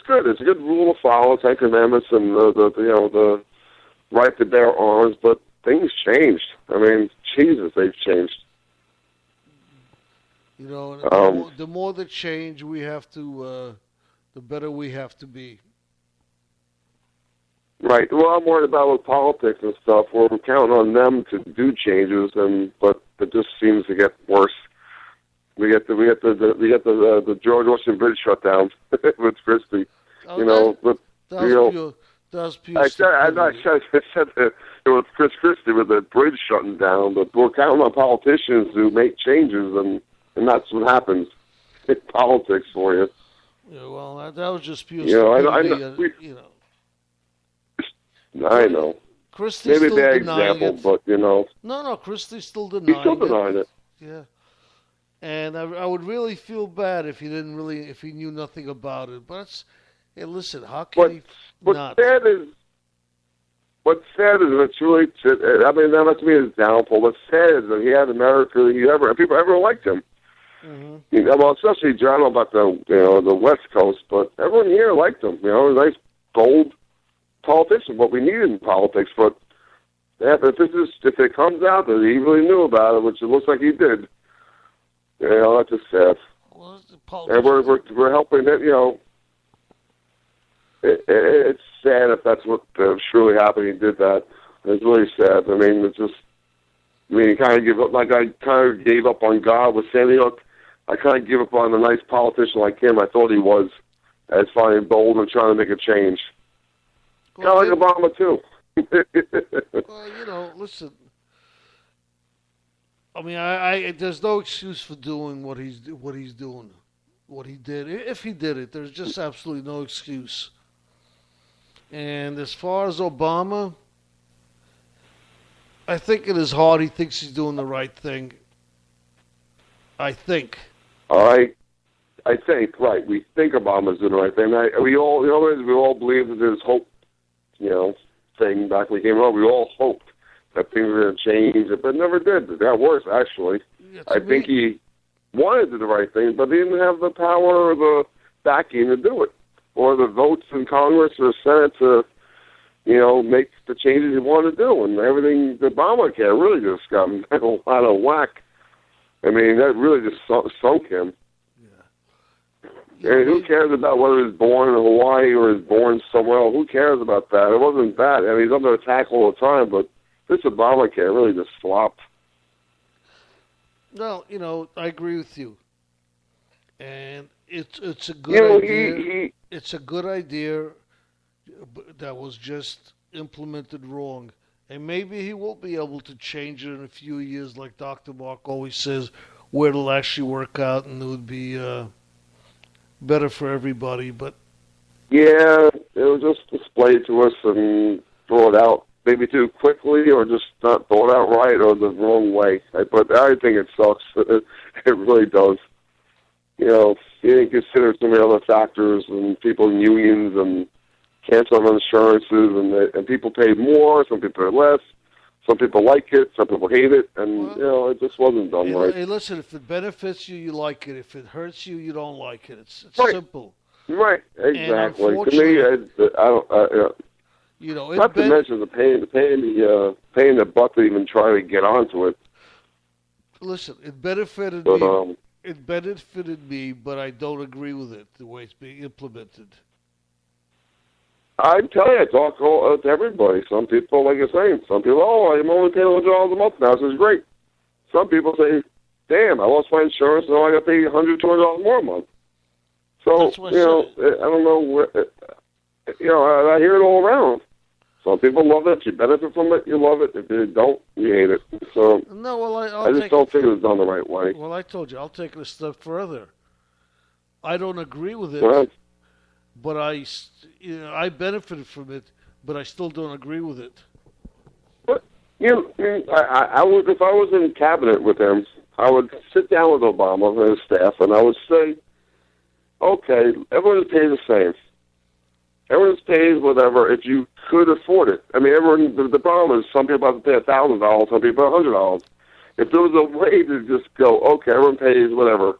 good. It's a good rule to follow, Ten Commandments and the right to bear arms. But things changed. I mean, Jesus, they've changed. The more the change we have to, the better we have to be. Right. Well, I'm worried about with politics and stuff. We're counting on them to do changes, but it just seems to get worse. We get the George Washington Bridge shut down with Christie. That's pure. I said that it was Chris Christie with the bridge shutting down, but we're counting on politicians to make changes, and that's what happens. It's politics for you. Yeah, well, that was just pure. I know. Christie's maybe still bad denying example, it. but No, Christie's still denying it. He's still denying it. Yeah. And I would really feel bad if he knew nothing about it. But hey, listen, how can he not? What's sad is it's really. I mean, that must be his downfall. What's sad is that he had America. People ever liked him. Mm-hmm. Well, especially John about the West Coast, but everyone here liked him. A nice, bold politician. What we needed in politics, but if it comes out that he really knew about it, which it looks like he did. That's just sad. Well, and we're helping it. It's sad if that's what truly happened. He did that. It's really sad. I mean, he kind of gave up. Like I kind of gave up on God with Sandy Hook. I kind of gave up on a nice politician like him. I thought he was, as finding bold and trying to make a change. Kind of like Obama too. Well, listen. I mean, there's no excuse for doing what he's doing, what he did. If he did it, there's just absolutely no excuse. And as far as Obama, I think in his heart he thinks he's doing the right thing. I think. I think, right. We think Obama's doing the right thing. We all believe that there's hope, thing back when he came on. We all hoped that things were going to change, but it never did. It got worse, actually. Yeah, I think he wanted to do the right thing, but he didn't have the power or the backing to do it, or the votes in Congress or Senate to, make the changes he wanted to do. And everything, the Obamacare really just got him out of whack. I mean, that really just sunk him. And who cares about whether he's born in Hawaii or he's born somewhere else? Who cares about that? It wasn't that. I mean, he's under attack all the time, but this Obamacare really just flopped. No, I agree with you. And it's a good idea. It's a good idea that was just implemented wrong. And maybe he will be able to change it in a few years, like Dr. Mark always says, where it'll actually work out and it would be better for everybody. But yeah, it was just displayed to us and throw it out maybe too quickly, or just not throw it out right, or the wrong way. But I think it sucks. It really does. You didn't consider so many other factors and people in unions and cancel insurances, and people pay more, some people pay less. Some people like it, some people hate it, and it just wasn't done right. Hey, listen, if it benefits you, you like it. If it hurts you, you don't like it. It's right. Simple. Right, exactly. To me, I don't. Not to mention the pain in the butt to even try to get onto it. Listen, it benefited me. It benefited me, but I don't agree with it the way it's being implemented. I'm telling you, I talk to everybody. Some people, like you're saying, I'm only paying $100 a month now. This is great. Some people say, damn, I lost my insurance, and now I got to pay $100, $200 more a month. So, That's what I I don't know where, I hear it all around. Some people love it. You benefit from it. You love it. If you don't, you hate it. So No, well, I just don't think it was done the right way. Well, I told you, I'll take it a step further. I don't agree with it, Right. but I benefited from it, but I still don't agree with it. But I would, if I was in cabinet with him, I would sit down with Obama and his staff, and I would say, okay, everyone pays the same. Everyone pays whatever if you could afford it. I mean, the problem is some people have to pay $1,000, some people $100. If there was a way to just go, okay, everyone pays whatever,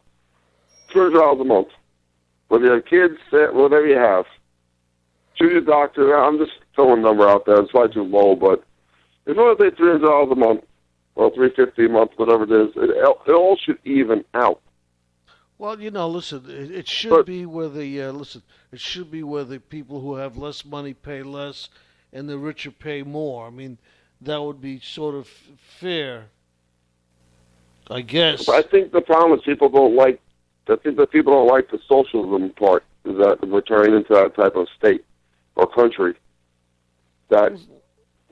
$200 a month. Whether you have kids, whatever you have. Choose your doctor. I'm just throwing a number out there. It's probably too low, but if you want to pay $300 a month, or $350 a month, whatever it is, it all should even out. Well, listen, it should be where it should be where the people who have less money pay less and the richer pay more. I mean, that would be sort of fair, I guess. I think the problem is people don't like the socialism part, is that we're turning into that type of state or country. That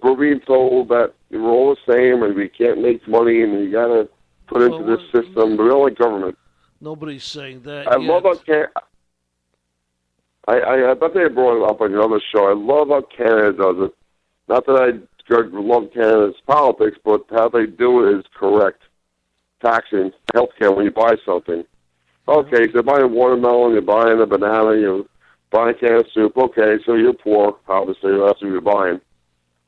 we're being told that we're all the same and we can't make money and we got to put into this system. We don't like government. Nobody's saying that. I love how I bet they brought it up on another show. I love how Canada does it. Not that I love Canada's politics, but how they do it is correct. Taxing healthcare when you buy something. Okay, so you're buying watermelon, you're buying a banana, you're buying a can of soup. Okay, so you're poor, obviously, that's what you're buying.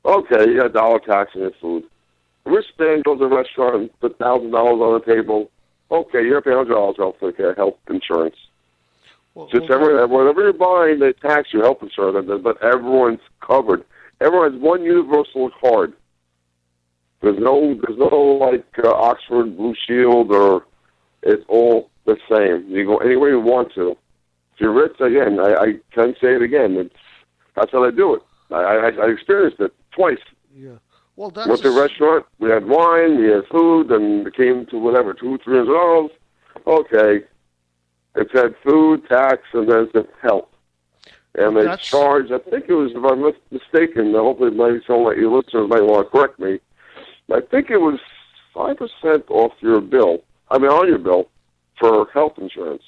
Okay, you got a dollar tax on your food. A rich man goes to a restaurant and puts $1,000 on the table. Okay, you're paying $100 health insurance. Whatever you're buying, they tax your health insurance, but everyone's covered. Everyone has one universal card. There's no like Oxford Blue Shield, or it's all the same. You go anywhere you want to. If you're rich, again, I can say it again. That's how they do it. I experienced it twice. Yeah. Well, that's went to a restaurant. We had wine. We had food, and it came to whatever $200-$300. Okay, it said food, tax, and then it said health. And they charged. I think it was, if I'm not mistaken. Hopefully, maybe some of your listeners might want to correct me. I think it was 5% off your bill. On your bill for health insurance.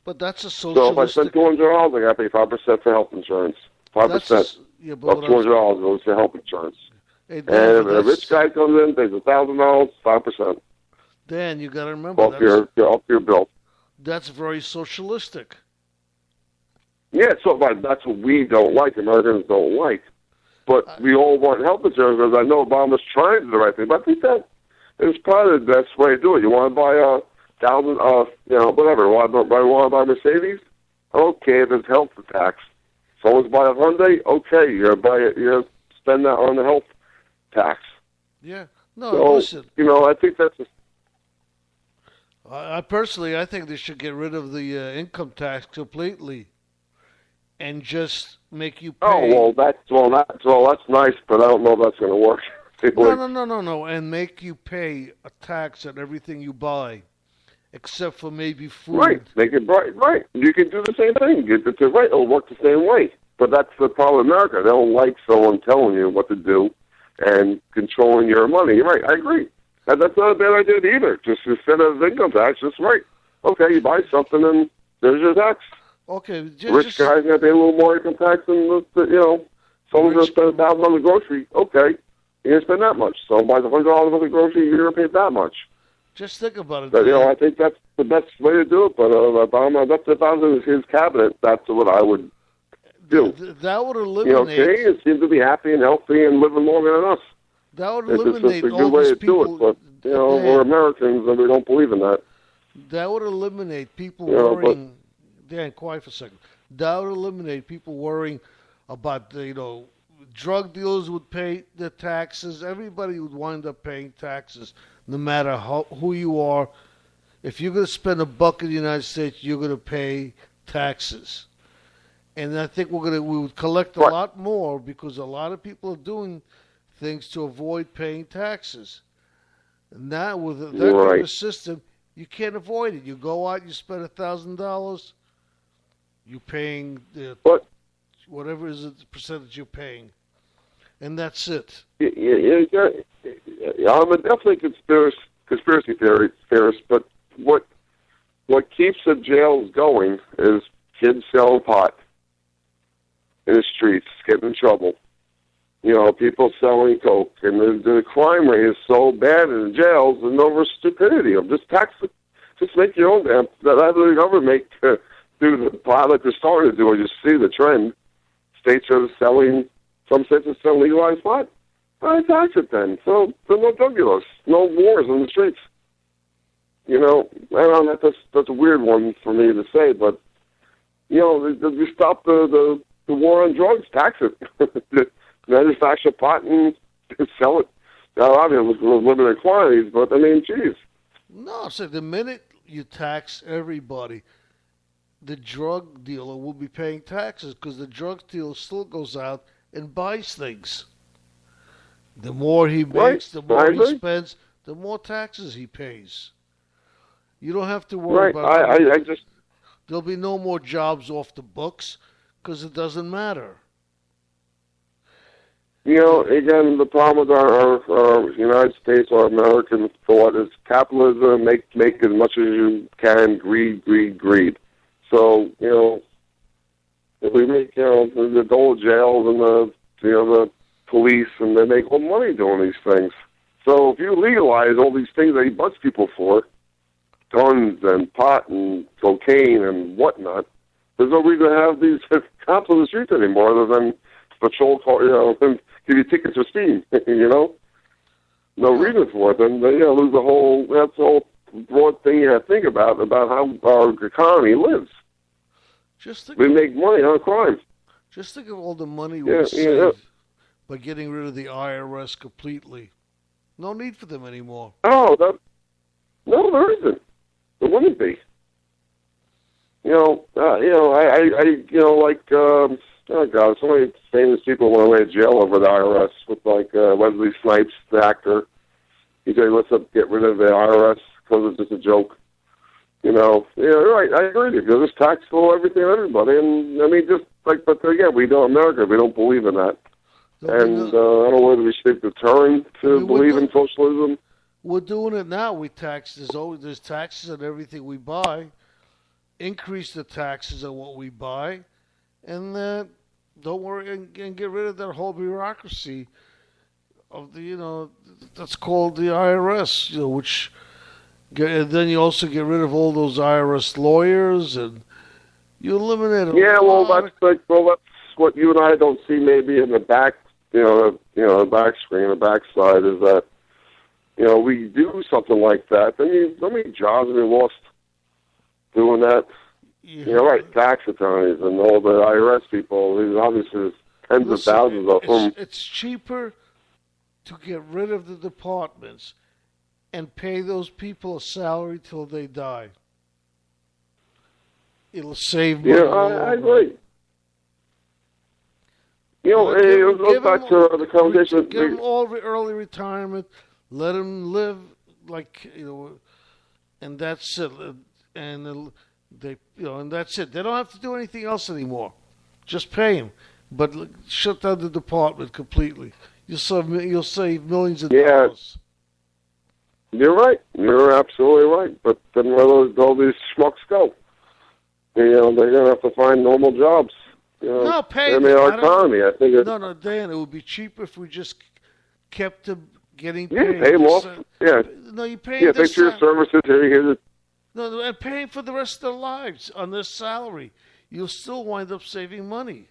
But that's a socialistic. So if I spend $200, I got to pay 5% for health insurance. 5% of $200 goes to health insurance. Hey, and if a rich guy comes in, pays $1,000, 5%. Dan, you got to remember off your bill. That's very socialistic. Yeah, that's what we don't like. Americans don't like. But we all want health insurance because I know Obama's trying to do the right thing. But I think that is probably the best way to do it. You want to buy whatever. Want to buy a Mercedes? Okay, there's health tax. Someone's buy a Hyundai? Okay, you spend that on the health tax. Yeah. No, so, listen. I think that's. I personally, I think they should get rid of the income tax completely, and just make you pay. Oh that's nice, but I don't know if that's going to work. No, and make you pay a tax on everything you buy, except for maybe food. Right, make it right. You can do the same thing. It's right. It'll work the same way. But that's the problem in America. They don't like someone telling you what to do and controlling your money. You're right. I agree. And that's not a bad idea either. Just instead of income tax, just right. Okay, you buy something and there's your tax. Okay, rich guy's gonna pay a little more income tax than someone's gonna spend $1,000 on the grocery. Okay, you're gonna spend that much. Someone buys $100 on the grocery, you're gonna pay that much. Just think about it. But, I think that's the best way to do it. But Obama, if I was in his cabinet, that's what I would do. That would eliminate. Canadians seem to be happy and healthy and living longer than us. That would eliminate it's just a good way to do it. But we're Americans and we don't believe in that. That would eliminate people worrying. Dan, quiet for a second. That would eliminate people worrying about drug dealers would pay the taxes. Everybody would wind up paying taxes, no matter who you are. If you're going to spend $1 in the United States, you're going to pay taxes. And I think we would collect a lot more because a lot of people are doing things to avoid paying taxes. Now with that kind of system, You can't avoid it. You go out, you spend $1,000, you're paying But whatever is the percentage you're paying, and that's it. I'm a definitely conspiracy theorist, but what keeps the jails going is kids selling pot in the streets, getting in trouble. People selling coke, and the crime rate is so bad in the jails, and over stupidity of just just make your own damn. That the government do the pot like they're starting to do, or you see the trend. States are selling, some states are selling legalized pot. I tax it then. So there's no drug dealers, no wars in the streets. I don't know, that's a weird one for me to say, but you stop the war on drugs, tax it. Manufacture pot and sell it. Now, obviously, with limited quantities, but I mean, geez. No, so the minute you tax everybody, the drug dealer will be paying taxes because the drug dealer still goes out and buys things. The more he makes, the more he spends, the more taxes he pays. You don't have to worry about it. I just... There'll be no more jobs off the books because it doesn't matter. Again, the problem with our United States or American thought is capitalism, make as much as you can, greed. So, if we make, the old jails and the police, and they make all money doing these things. So if you legalize all these things that he busts people for, guns and pot and cocaine and whatnot, there's no reason to have these cops on the streets anymore other than patrol car, and give you tickets for speeding, No reason for it. Then they lose that's the whole broad thing you have to think about how our economy lives. We make money on crime. Just think of all the money we save by getting rid of the IRS completely. No need for them anymore. Oh, no, there isn't. There wouldn't be. Oh God, so many famous people went away to jail over the IRS with Wesley Snipes, the actor. He said, let's get rid of the IRS because it's just a joke. Right, I agree with you. Just tax everything on everybody. And I mean, but again, we don't, America, we don't believe in that. And I don't know whether we should turn to believe in socialism. We're doing it now. There's taxes on everything we buy. Increase the taxes on what we buy. And don't worry, and get rid of that whole bureaucracy of that's called the IRS, which, and then you also get rid of all those IRS lawyers, and you eliminate that's what you and I don't see maybe in the back, the back screen, the backside is that, we do something like that. Then how many jobs have we lost doing that? Tax attorneys and all the IRS people. Obviously, there's tens of thousands of them. It's cheaper to get rid of the departments and pay those people a salary till they die. It'll save money. I agree. It goes back to the conversation. Give them all early retirement. Let them live and that's it. And and that's it. They don't have to do anything else anymore. Just pay them, but shut down the department completely. You'll save millions of dollars. You're right. You're absolutely right. But then where all these schmucks go? They're gonna have to find normal jobs. No, pay. Our economy. I think. No, Dan. It would be cheaper if we just kept them getting paid. Yeah, pay them off. No, you pay. Yeah, thanks for your services. Here's No, and paying for the rest of their lives on their salary. You'll still wind up saving money.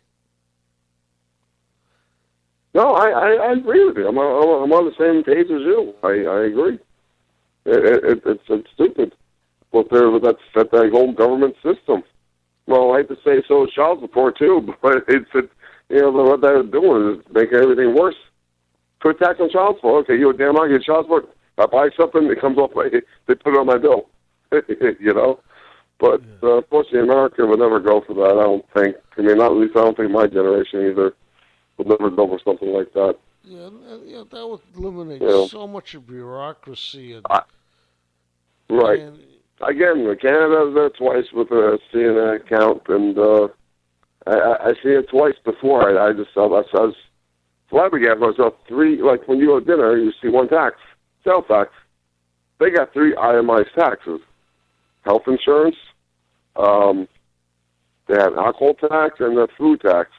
No, I agree with you. I'm on the same page as you. I agree. It's stupid. But that's that whole government system. Well, I hate to say so is child support too, but what they're doing is making everything worse. Put tax on child support. Okay, you a damn I get child support. I buy something, it comes off. They put it on my bill. But unfortunately, America would never go for that. I don't think. I mean, at least I don't think my generation either would never go for something like that. Yeah, that would eliminate so much of bureaucracy. Right. again, Canada, I was there twice with a CNN account, and I see it twice before. I was flabbergasted. I was three, like when you go to dinner, you see one tax, sales tax. They got three itemized taxes: health insurance, they have alcohol tax, and the food tax.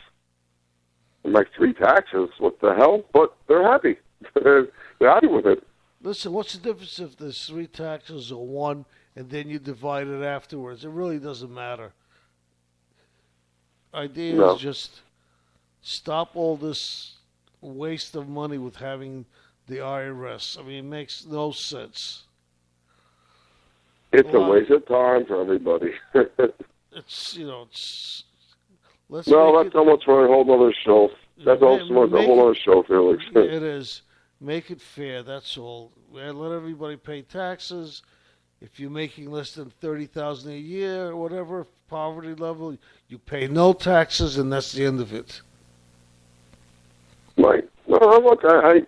I'm like, three taxes? What the hell? But they're happy. They're happy with it. Listen, what's the difference if there's three taxes or one, and then you divide it afterwards? It really doesn't matter. Idea is just stop all this waste of money with having the IRS. I mean, it makes no sense. It's a waste of time for everybody. It's, it's... That's almost for a whole other show. That's also a whole other show, Felix. It is. Make it fair, that's all. Let everybody pay taxes. If you're making less than $30,000 a year or whatever, poverty level, you pay no taxes, and that's the end of it. Right. Well, look, I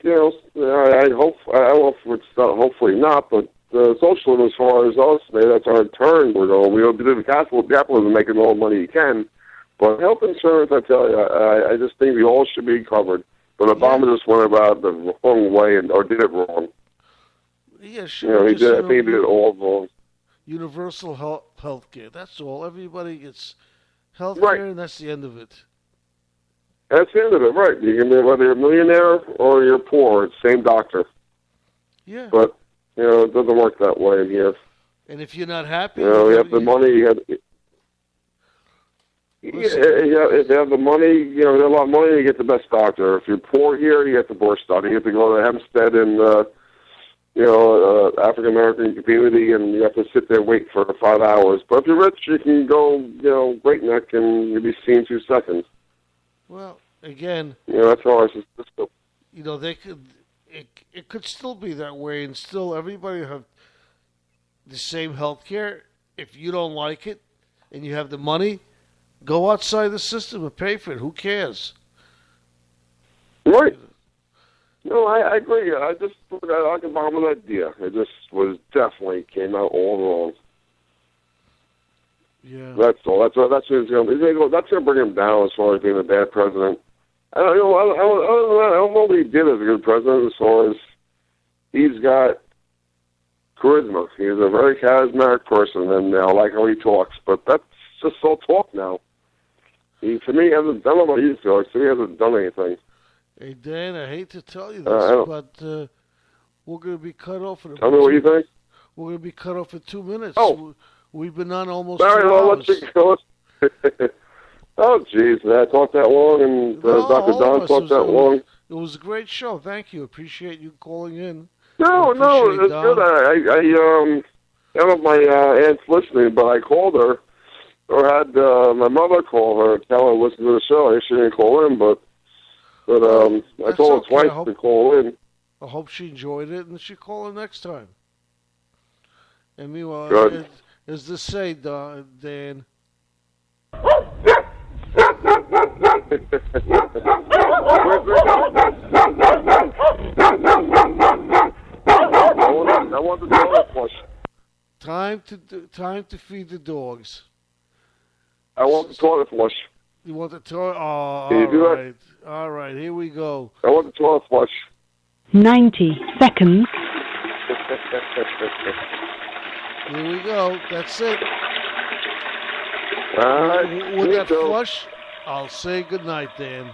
hope, I don't know if it's not, hopefully not, but socialism, as far as us, maybe that's our turn. We'll do the capitalism, making all the money you can. But health insurance, I tell you, I just think we all should be covered. But Obama just went about it the wrong way or did it wrong. Yeah, sure. He did it all wrong. Universal health care. That's all. Everybody gets health care, and that's the end of it. That's the end of it, right. You can be, whether you're a millionaire or you're poor, it's the same doctor. Yeah. But, it doesn't work that way here. And if you're not happy... you have the money, if you have the money, you have a lot of money, you get the best doctor. If you're poor here, you get the worst doctor. You have to go to Hempstead in, African American community, and you have to sit there and wait for 5 hours. But if you're rich, you can go breakneck, and you'll be seen in 2 seconds. Well, again, that's all our system. They could, it could still be that way, and still everybody have the same health care. If you don't like it, and you have the money, go outside the system and pay for it. Who cares? Right. No, I agree. I just I can bomb an idea. It just definitely came out all wrong. Yeah. That's all. That's what it's going to. That's going to bring him down as far as being a bad president. I don't know what he did as a good president as far as he's got charisma. He's a very charismatic person, and I like how he talks. But that's just all talk now. He, to me, hasn't done what he's doing. To me, he hasn't done anything. Hey, Dan, I hate to tell you this, but we're going to be cut off. Tell me what you think. We're going to be cut off in 2 minutes. Oh. We've been on almost 2 hours. Oh, jeez, I talked that long, and Dr. Don talked that long. It was a great show. Thank you. Appreciate you calling in. No, it's good. I don't know if my aunt's listening, but I called her, or had my mother call her and tell her to listen to the show. She didn't call in, but I told her twice to call in. I hope she enjoyed it, and she'll call in next time. And meanwhile, good. As they say, Dan. I want the toilet flush. Time to feed the dogs. I want the toilet flush. You want the toilet? Oh, can you do that? All right, here we go. I want the toilet flush. 90 seconds. Here we go. That's it. All right. With that flush, I'll say goodnight, Dan.